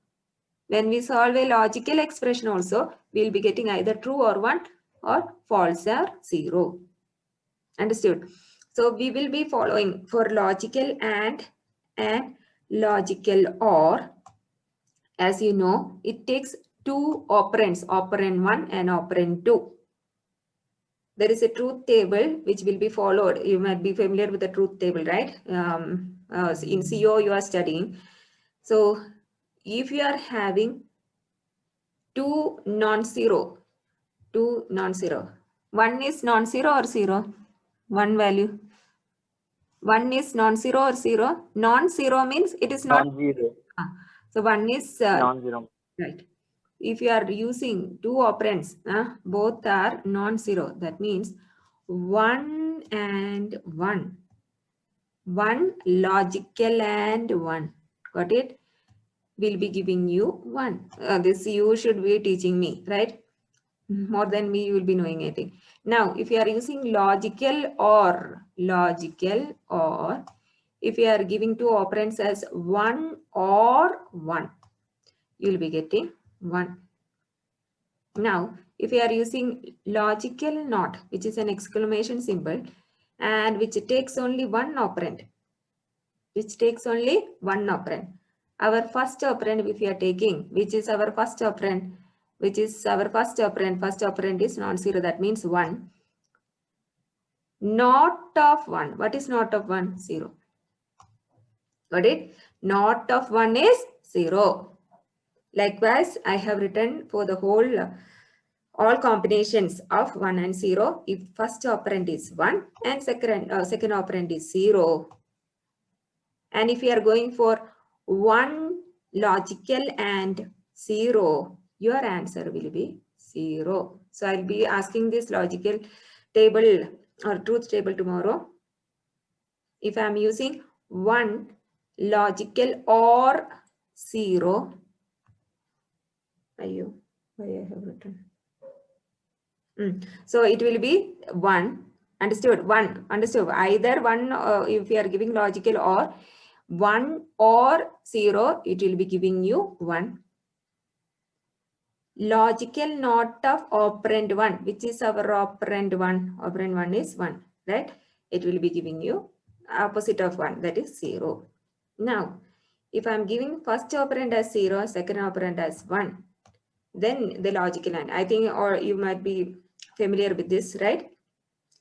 When we solve a logical expression also, we'll be getting either true or 1 or false or 0. Understood? So we will be following for logical and logical or. As you know, it takes two operands, operand 1 and operand 2. There is a truth table which will be followed. You might be familiar with the truth table, right? In CO you are studying. So if you are having two non-zero, one is non-zero or 0? One value. One is non-zero or 0? Non-zero means it is not. Non-zero. So one is Non-zero. right. If you are using two operands, both are non-zero. That means 1 and 1. 1 logical and 1. Got it? Will be giving you 1. This you should be teaching me, right? More than me, you will be knowing anything. Now, if you are using logical or, if you are giving two operands as 1 or 1, you will be getting 1. Now, if you are using logical NOT, which is an exclamation symbol, and which takes only one operand, our first operand, if you are taking, first operand is non-zero, that means 1. Not of 1. What is not of 1? 0. Got it? Not of 1 is 0. Likewise, I have written for the whole all combinations of 1 and 0. If first operand is 1 and second operand is 0. And if you are going for 1 logical and 0, your answer will be 0. So I'll be asking this logical table or truth table tomorrow. If I'm using 1 logical or 0, why I have written? So it will be 1. Understood? 1. Understood? Either 1, if you are giving logical or 1 or 0, it will be giving you 1. Logical not of operand 1, which is our operand 1. Operand 1 is 1, right? It will be giving you opposite of 1, that is 0. Now, if I'm giving first operand as 0, second operand as 1, then the logical AND. I think, or you might be familiar with this, right?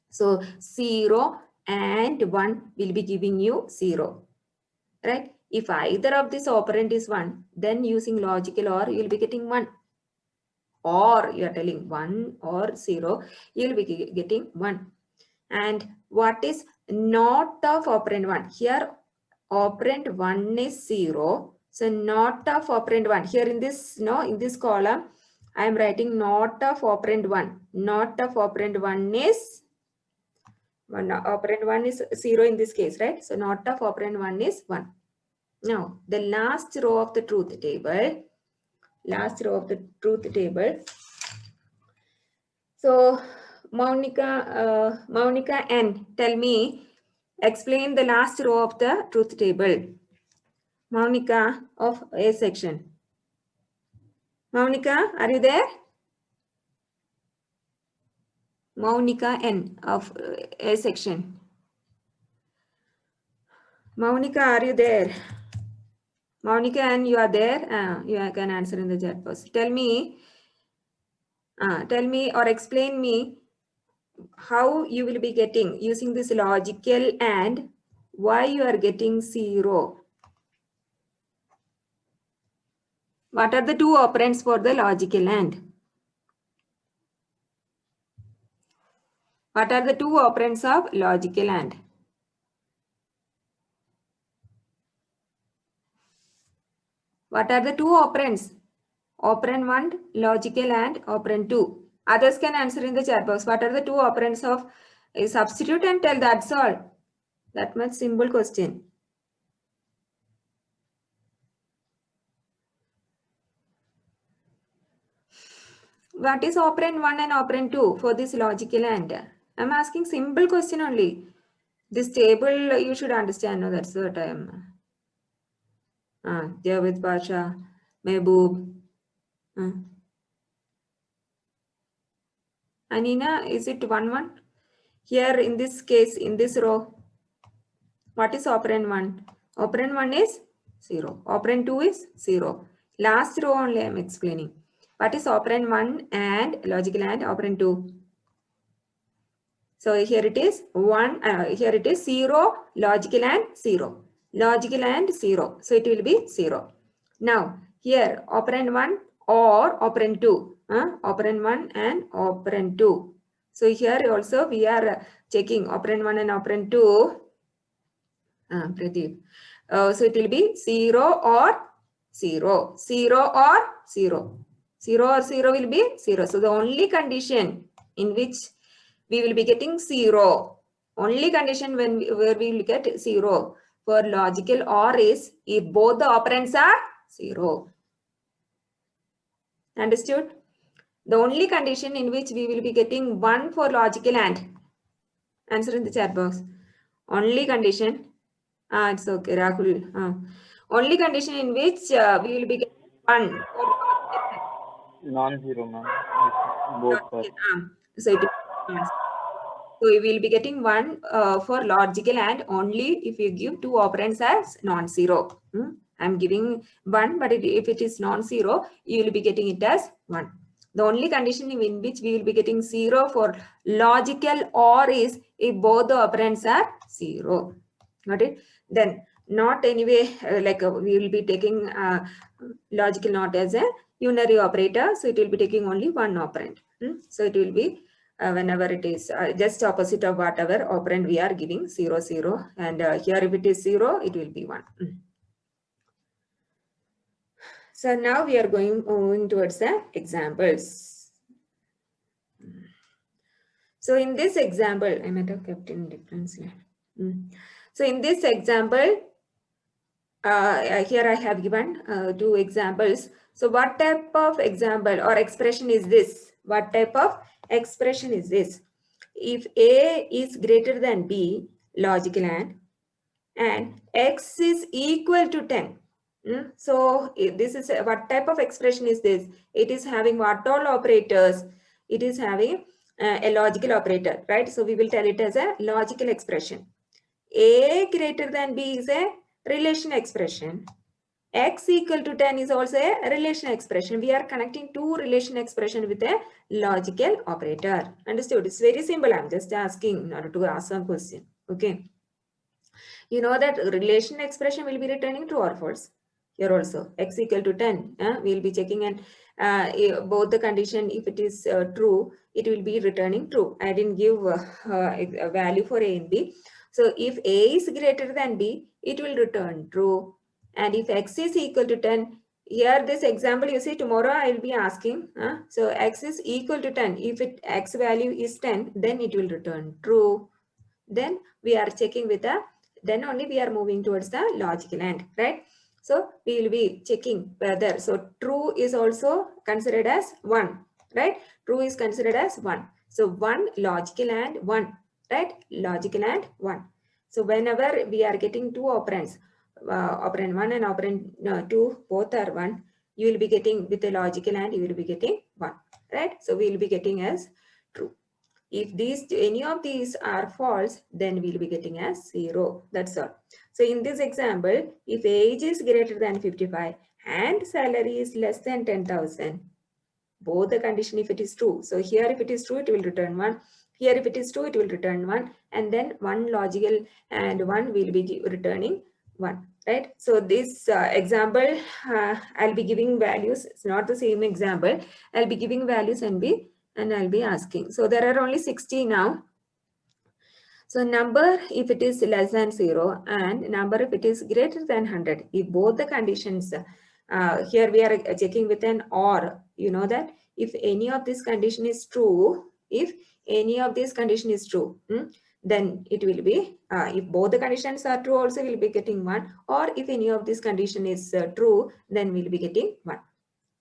So 0 and 1 will be giving you 0, right? If either of this operand is 1, then using logical OR, you'll be getting 1. Or you are telling 1 or 0, you'll be getting 1. And what is not of operand 1? Here operand 1 is 0. So not of operand 1. Here in this, in this column, I am writing not of operand 1. Not of operand 1 is 1. Operand 1 is 0 in this case, right? So not of operand 1 is 1. Now, the last row of the truth table. So Monica N, tell me, explain the last row of the truth table. Monica of A section. Monica, are you there? Monica N of A section. Monica, are you there? Monica N, you are there? You can answer in the chat box. Tell me or explain me how you will be getting using this logical and why you are getting 0. What are the two operands for the logical AND? What are the two operands of logical AND? What are the two operands? Operand 1, logical and operand 2. Others can answer in the chat box. What are the two operands of a substitute and tell, that's all. That much simple question. What is operand 1 and operand 2 for this logical AND? I'm asking simple question only. This table you should understand. No, that's what I am. Javed Pasha, Mehboob. Anina, is it 1 1? Here in this case, in this row, what is operand 1? Operand 1 is 0. Operand 2 is 0. Last row only I am explaining. What is operand 1 and logical AND operand 2? So here it is 1, here it is 0, logical AND 0. Logical AND 0. So it will be 0. Now here operand 1 or operand 2. Operand 1 and operand 2. So here also we are checking operand 1 and operand 2. Pradeep. So it will be 0 or 0. 0 or 0. 0 or 0 will be 0. So the only condition in which we will be getting 0. Only condition where we will get 0 for logical OR is if both the operands are 0. Understood? The only condition in which we will be getting 1 for logical AND. Answer in the chat box. Only condition. It's okay, Rahul. Only condition in which we will be getting 1. Non-zero, ma'am. Both are. So it is, so we will be getting 1 for logical and only if you give 2 operands as non-zero. I'm giving 1, but if it is non-zero, you will be getting it as 1. The only condition in which we will be getting 0 for logical OR is if both the operands are 0. Got it? Then not anyway, we will be taking logical not as a unary operator. So it will be taking only 1 operand. So it will be whenever it is just opposite of whatever operand we are giving, 0, 0. And here if it is 0, it will be 1. So now we are going towards the examples. So in this example, I might have kept in different slide. So in this example, here I have given 2 examples. So what type of example or expression is this? What type of expression is this? If A is greater than B, logical and X is equal to 10. So this is what type of expression is this? It is having what all operators? It is having a logical operator, right? So we will tell it as a logical expression. A greater than B is a relation expression. X equal to 10 is also a relation expression. We are connecting 2 relation expression with a logical operator. Understood? It's very simple. I'm just asking in order to ask some question. Okay. You know that relation expression will be returning true or false. Here also X equal to 10. We'll be checking and both the condition, if it is true, it will be returning true. I didn't give a value for A and B. So if A is greater than B, it will return true. And if X is equal to 10, here this example you see tomorrow I will be asking. So X is equal to 10. If X value is 10, then it will return true. Then we are checking with then only we are moving towards the logical end, right? So we will be checking whether, so true is also considered as 1, right? True is considered as 1. So 1 logical and 1, right? Logical and 1. So whenever we are getting 2 operands, operand 1 and operand 2, both are 1, you will be getting with a logical and you will be getting 1, right? So we will be getting as true. If any of these are false, then we'll be getting as 0. That's all. So in this example, if age is greater than 55 and salary is less than 10,000, both the condition if it is true. So here if it is true, it will return 1. Here if it is true, it will return 1. And then 1 logical and 1 will be returning 1. Right? So this example, I'll be giving values. It's not the same example. I'll be giving values and I'll be asking. So there are only 60 now. So number if it is less than 0 and number if it is greater than 100. If both the conditions, here we are checking with an OR. You know that if any of this condition is true, then it will be, if both the conditions are true also we'll be getting 1, or if any of this condition is true, then we'll be getting 1.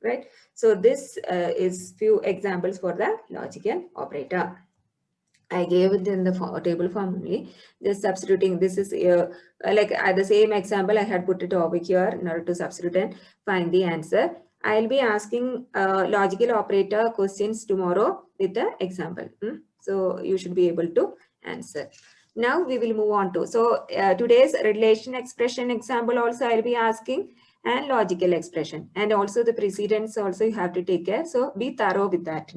Right? So this is few examples for the logical operator. I gave it in the table form only, just substituting. This is like the same example I had put it over here in order to substitute and find the answer. I'll be asking logical operator questions tomorrow with the example. So you should be able to answer. Now we will move on to, so today's relation expression example also I'll be asking, and logical expression, and also the precedence also you have to take care. So be thorough with that,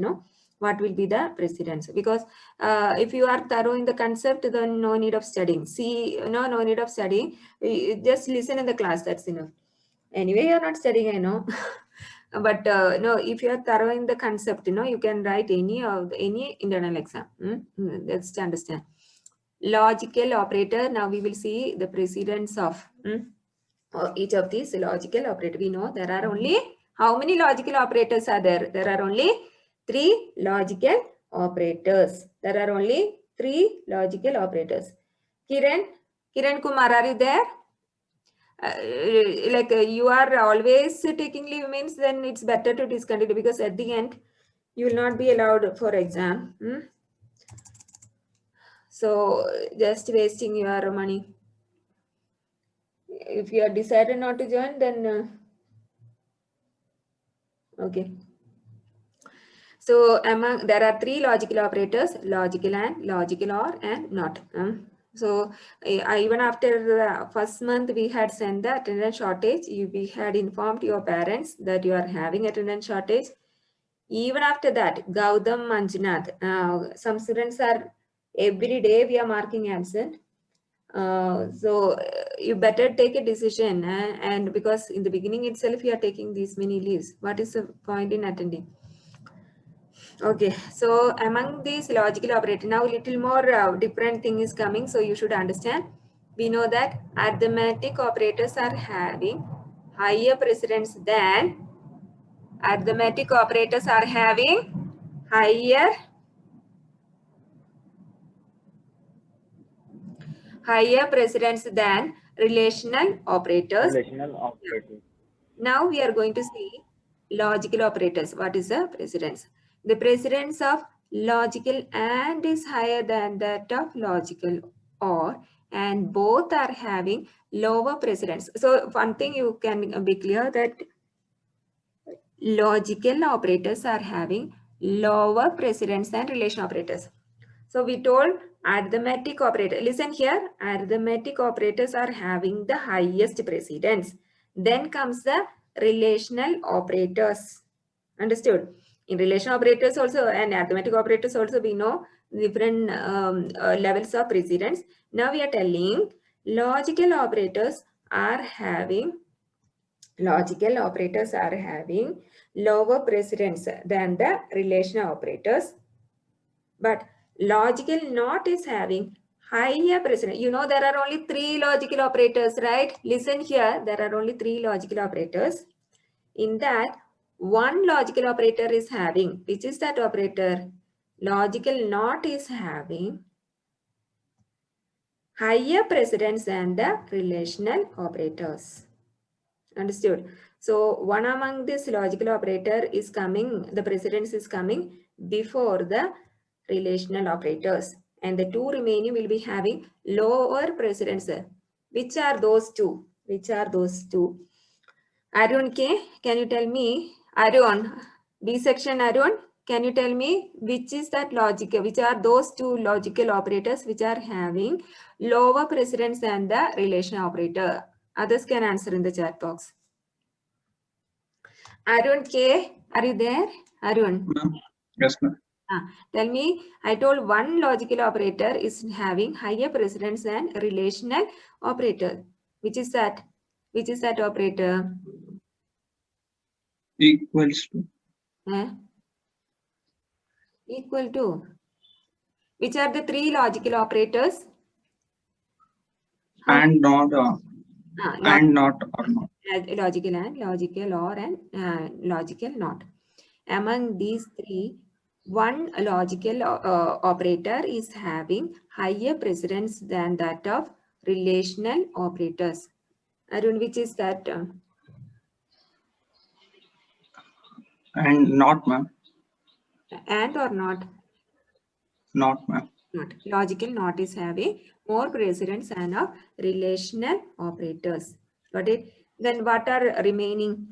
what will be the precedence, because if you are thorough in the concept, then no need of studying. No need of studying. Just listen in the class, that's enough. Anyway, you're not studying, I know. But no, if you are thorough in the concept, you can write any internal exam. Let's understand. Logical operator. Now we will see the precedence of each of these logical operators. We know there are only, how many logical operators are there? There are only 3 logical operators. There are only 3 logical operators. Kiran Kumar, are you there? You are always taking leave means then it's better to discontinue, because at the end you will not be allowed for exam. So just wasting your money. if you are decided not to join, then okay. So there are three logical operators: logical and, logical or, and not. So even after the first month, we had sent the attendance shortage. We had informed your parents that you are having attendance shortage. Even after that, Gautam, Manjunath, some students are every day we are marking absent. So you better take a decision, and because in the beginning itself you are taking these many leaves, what is the point in attending? Okay, so among these logical operators, now little more different thing is coming, so you should understand. We know that arithmetic operators are having higher precedence than arithmetic operators are having higher precedence than relational operators. Relational operator. Now we are going to see logical operators. What is the precedence? The precedence of logical and is higher than that of logical or, and both are having lower precedence. So one thing you can be clear that logical operators are having lower precedence than relation operators. So we told arithmetic operator. Listen here, arithmetic operators are having the highest precedence. Then comes the relational operators. Understood? In relational operators also and arithmetic operators also we know different levels of precedence. Now we are telling logical operators are having lower precedence than the relational operators. But logical not is having higher precedence. You know there are only three logical operators, right? Listen here, there are only three logical operators. In that, one logical operator is having, which is that operator? Logical not is having higher precedence than the relational operators. Understood? So one among this logical operator is coming, the precedence is coming before the relational operators, and the two remaining will be having lower precedence. Which are those two? Arun K, can you tell me? Arun, B section Arun, can you tell me which is that logical, which are those two logical operators which are having lower precedence than the relational operator? Others can answer in the chat box. Arun K, are you there? Arun. Yes, ma'am. Tell me, I told one logical operator is having higher precedence than relational operator. Which is that? Which is that operator? Equals to. Equal to. Which are the three logical operators? And not. And not or not. Logical and, logical or, and logical not. Among these three, one logical operator is having higher precedence than that of relational operators. Arun, which is that? And not, ma'am. And or not? Not, ma'am. Not. Logical not is having more precedence than of relational operators. Got it? Then what are remaining?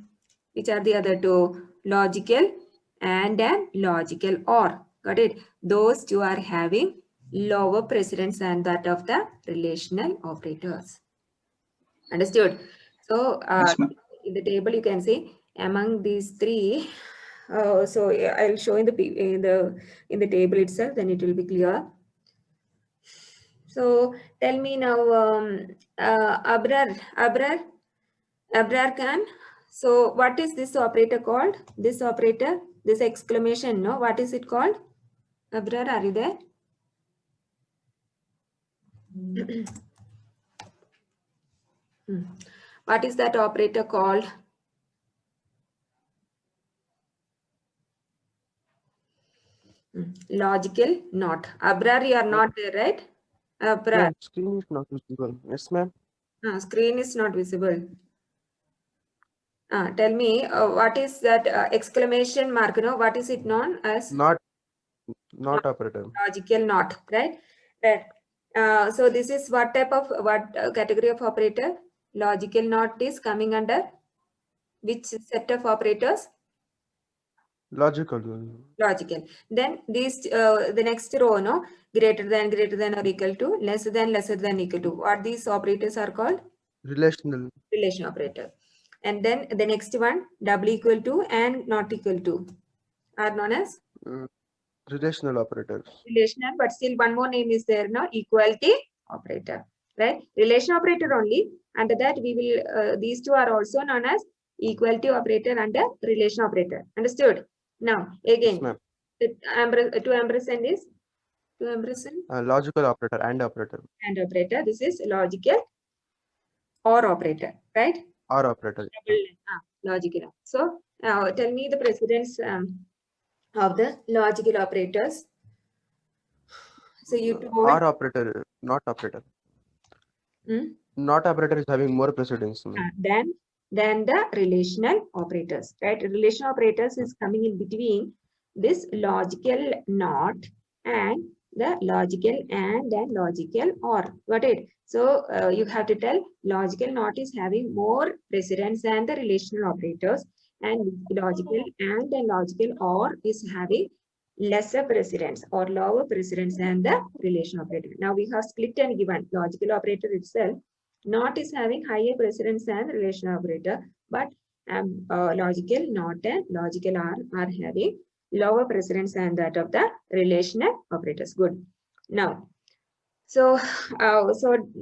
Which are the other two? Logical and logical or. Got it? Those two are having lower precedence than that of the relational operators. Understood? So Yes, ma'am. in the table you can see among these three. So I'll show in the table itself, then it will be clear. So tell me now, Abrar Khan. So what is this operator called? This operator, this exclamation, no? What is it called? Abrar, are you there? What is that operator called? Logical not. Abrar, you are not there, right? Abrar. Ma'am, screen is not visible. Yes, ma'am. Screen is not visible. Tell me, what is that exclamation mark? No, what is it known as? Not operator. Logical not, right? Right. So this is what type of, what category of operator? Logical not is coming under which set of operators? Logical. Logical. Then these the next row, no, greater than or equal to, lesser than equal to. What these operators are called? Relational. Relation operator. And then the next one, double equal to and not equal to, are known as Relational operators. relational, but still one more name is there now, equality operator, right? Relation operator only. Under that we will these two are also known as equality operator and relation operator. Understood? Now again, Yes, ma'am. to ampersand is to ampersand Logical operator and operator. and operator. This is logical or operator, right? Or operator. Logical. So tell me the precedence of the logical operators. So you told Or operator, not operator. Not operator is having more precedence. than the relational operators, right? Relational operators is coming in between this logical not and the logical and then logical or. Got it? So you have to tell logical not is having more precedence than the relational operators, and logical and then logical or is having lesser precedence or lower precedence than the relational operator. Now we have split and given logical operator itself. Not is having higher precedence than relational operator, but logical not and logical are having lower precedence than that of the relational operators. Good. Now, so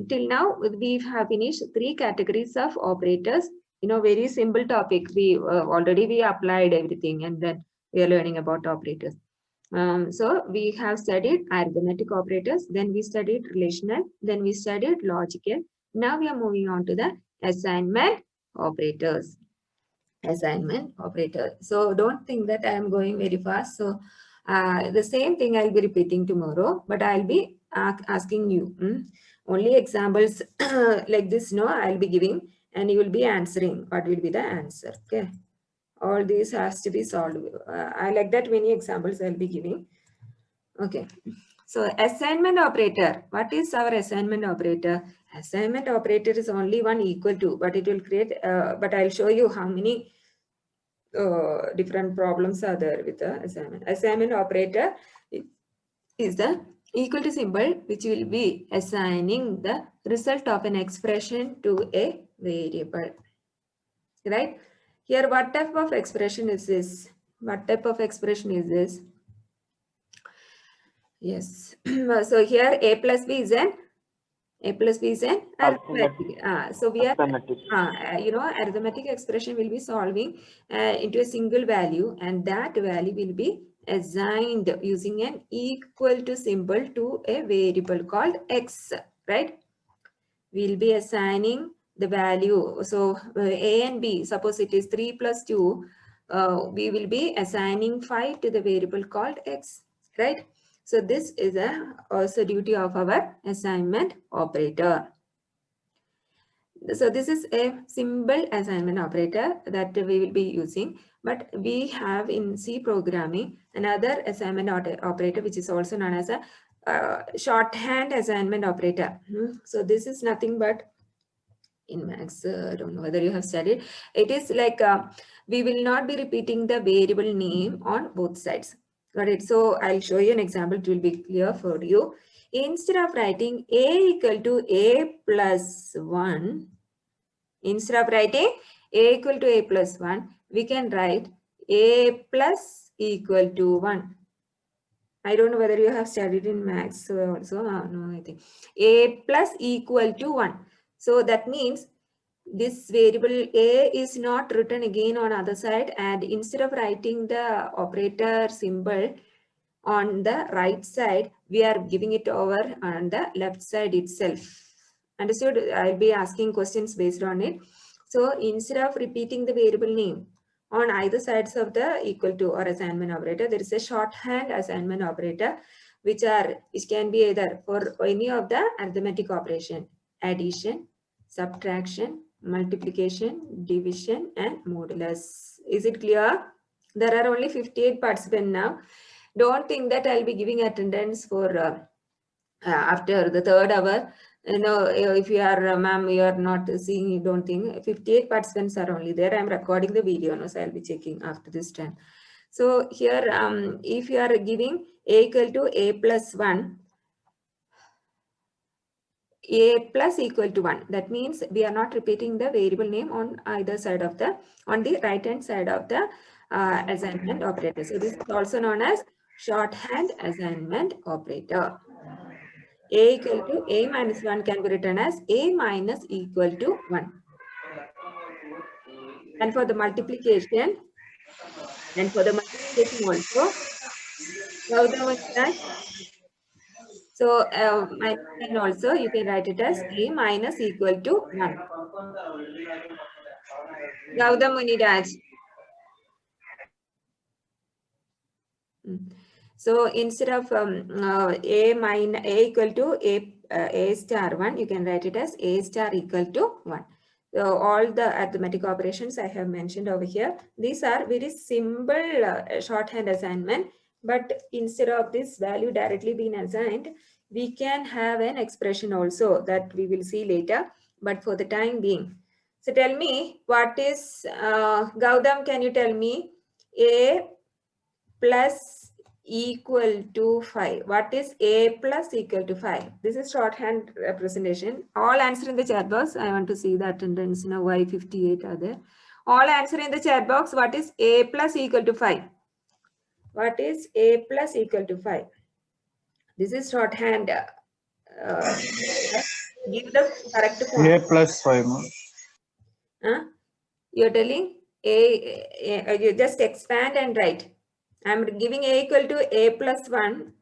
till now we have finished 3 categories of operators. You know, very simple topic. We already we applied everything, and then we are learning about operators. So we have studied arithmetic operators, then we studied relational, then we studied logical. Now we are moving on to the assignment operators. Assignment operator. So don't think that I am going very fast. So the same thing I'll be repeating tomorrow, but I'll be asking you only examples like this. No, I'll be giving, and you will be answering. What will be the answer? Okay. All these has to be solved. I like that many examples I'll be giving. Okay. So assignment operator. What is our assignment operator? Assignment operator is only one equal to, but it will create, but I'll show you how many different problems are there with the assignment. Assignment operator is the equal to symbol which will be assigning the result of an expression to a variable. Right? Here, what type of expression is this? What type of expression is this? Yes. So here a plus b is an arithmetic. So we are you know, arithmetic expression will be solving into a single value, and that value will be assigned using an equal to symbol to a variable called x, right? We'll be assigning the value. So a and b, suppose it is 3 plus 2, we will be assigning 5 to the variable called x, right? So this is also duty of our assignment operator. So this is a simple assignment operator that we will be using, but we have in C programming another assignment operator which is also known as a shorthand assignment operator. So this is nothing but in Max, I don't know whether you have studied. It is like we will not be repeating the variable name on both sides. Got it? So I'll show you an example. It will be clear for you. Instead of writing a equal to a plus 1, instead of writing a equal to a plus 1, we can write a plus equal to 1. I don't know whether you have studied in Max also. No, I think a plus equal to 1. So that means this variable a is not written again on other side, and instead of writing the operator symbol on the right side, we are giving it over on the left side itself. Understood? I'll be asking questions based on it. So instead of repeating the variable name on either sides of the equal to or assignment operator, there is a shorthand assignment operator which can be either for any of the arithmetic operation: addition, subtraction, multiplication, division, and modulus. Is it clear? There are only 58 participants now. Don't think that I'll be giving attendance for after the 3rd hour. if you are, ma'am, you are not seeing, you don't think 58 participants are only there. I'm recording the video, no, so I'll be checking after this time. So here, if you are giving a equal to a plus 1, a plus equal to 1, that means we are not repeating the variable name on either side of the, on the right hand side of the assignment operator. So this is also known as shorthand assignment operator. A equal to a minus 1 can be written as a minus equal to 1. And for the multiplication, also, so minus 10 also, you can write it as a minus equal to 1. Gautam Muniraj. So instead of a equal to a star 1, you can write it as a star equal to 1. So all the arithmetic operations I have mentioned over here, these are very simple shorthand assignment. But instead of this value directly being assigned, we can have an expression also that we will see later. But for the time being, so tell me what is Gautam? Can you tell me a plus equal to 5? What is a plus equal to 5? This is shorthand representation. All answer in the chat box. I want to see the attendance. Now why 58 are there? All answer in the chat box. What is a plus equal to 5? What is a plus equal to 5? This is shorthand. Give the correct form. A plus 5. You're telling a you just expand and write. I'm giving a equal to a plus 1.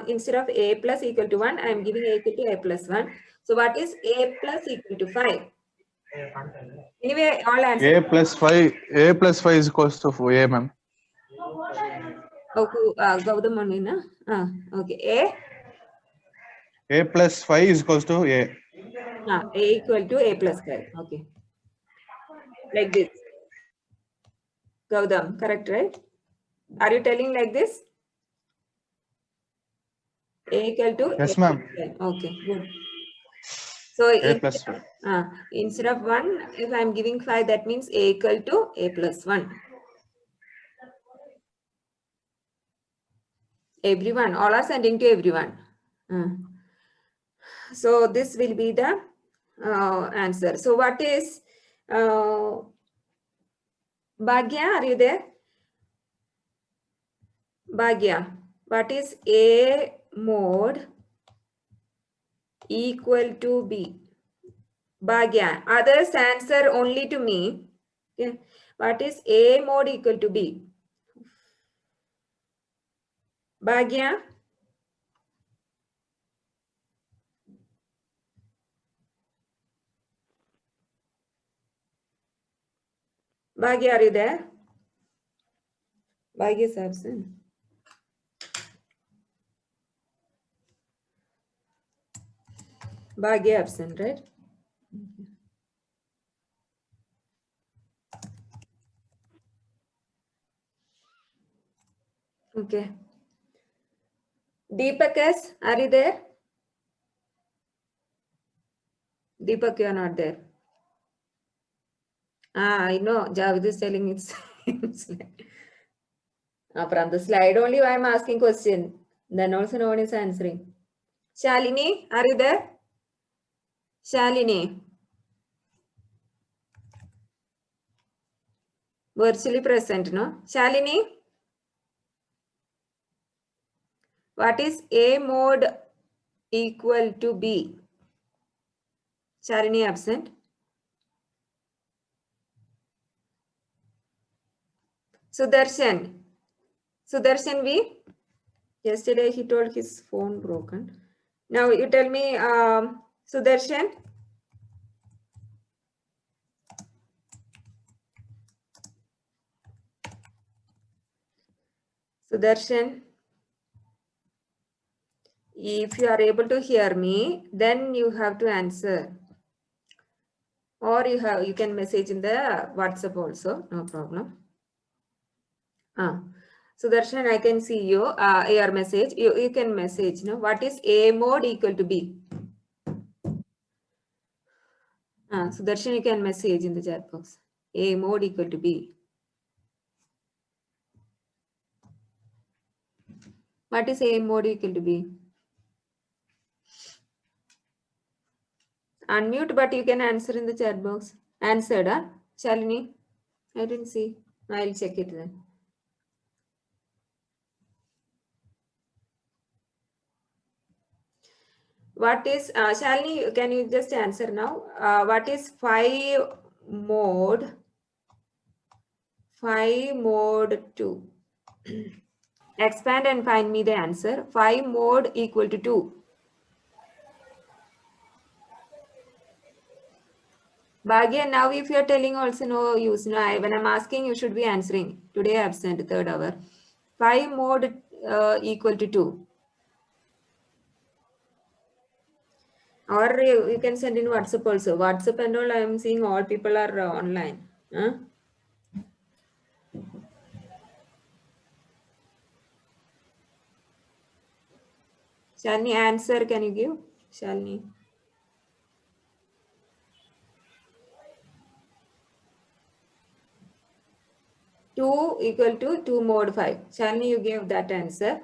Instead of a plus equal to 1, I'm giving a equal to a plus 1. So what is a plus equal to 5? Anyway, all answer. A plus 5 is equals to a, ma'am. Okay, Gautam only, na? Okay, A plus 5 is equals to a. A equal to a plus 5. Okay. Like this. Gautam, correct, right? Are you telling like this? A equal to Yes, a ma'am. plus 5. Okay, good. So A plus 5. instead of 1, if I'm giving 5, that means a equal to a plus 1. Everyone, all are sending to everyone. So this will be the answer. So what is Bhagya? Are you there? Bhagya, what is A mod equal to B? Bhagya, others answer only to me. Okay. What is A mod equal to B? Bhagya? Bhagya, are you there? Bhagya is absent. Bhagya absent, right? Okay. Deepakas, are you there? Deepak, you are not there. I know. Javed is telling it's from the slide only I am asking question. Then also no one is answering. Shalini, are you there? Shalini. Virtually present, no? Shalini? What is A mod equal to B? Shalini absent. Sudarshan. Sudarshan V? Yesterday he told his phone broken. Now you tell me, Sudarshan. Sudarshan. If you are able to hear me, then you have to answer. Or you can message in the WhatsApp also, no problem. Sudarshan, I can see you, your message. You can message, no? What is A mod equal to B? Sudarshan, you can message in the chat box. A mod equal to B. What is A mod equal to B? Unmute, but you can answer in the chat box. Answered, huh? Shalini? I didn't see. I'll check it then. What is, Shalini, can you just answer now? What is 5 mod 2? Expand and find me the answer. 5 mod equal to 2. Bhagya, now if you are telling also no use. No, when I'm asking, you should be answering. Today absent, 3rd hour. 5 mod equal to 2. Or you can send in WhatsApp also. WhatsApp and all, I am seeing all people are online. Huh? Shalini, answer can you give? Shalini. Two equal to 2 mod 5. Shalini, you gave that answer.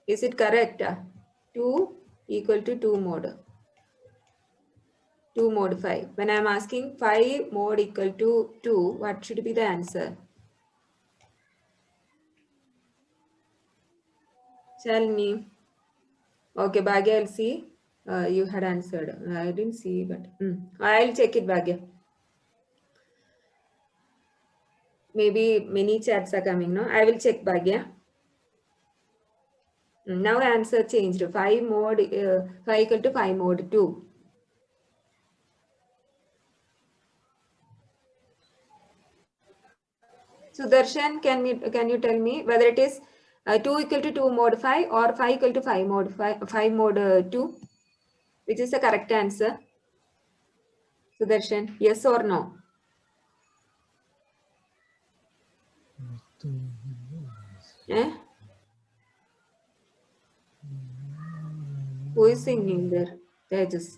Is it correct? 2 equal to 2 mod. 2 mod 5. When I am asking 5 mod equal to 2, what should be the answer? Shalini. Okay, Bhagya, I'll see. You had answered. I didn't see, but I'll check it, Bhagya. Maybe many chats are coming, no? I will check, Bhagya. Now answer changed. 5 mod 5 equal to 5 mod 2. Sudarshan, can you tell me whether it is 2 equal to 2 mod 5 or 5 equal to 5 mod 5 mod 2? Which is the correct answer? Sudarshan, yes or no? Eh? Who is singing there? Tejas.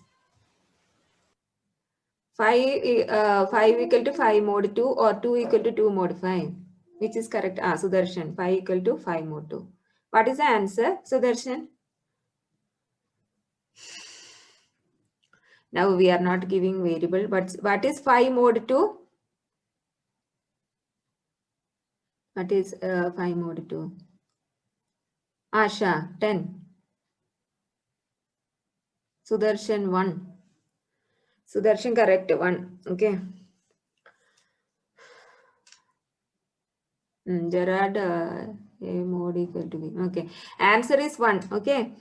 5 equal to 5 mod 2 or 2 equal to 2 mod 5? Which is correct? Sudarshan, 5 equal to 5 mod 2. What is the answer, Sudarshan? Now we are not giving variable, but what is 5 mod 2? What is 5 mod 2? Asha, 10. Sudarshan, 1. Sudarshan, correct, 1. Okay. Gerard, A mod equal to B. Okay. Answer is 1. Okay.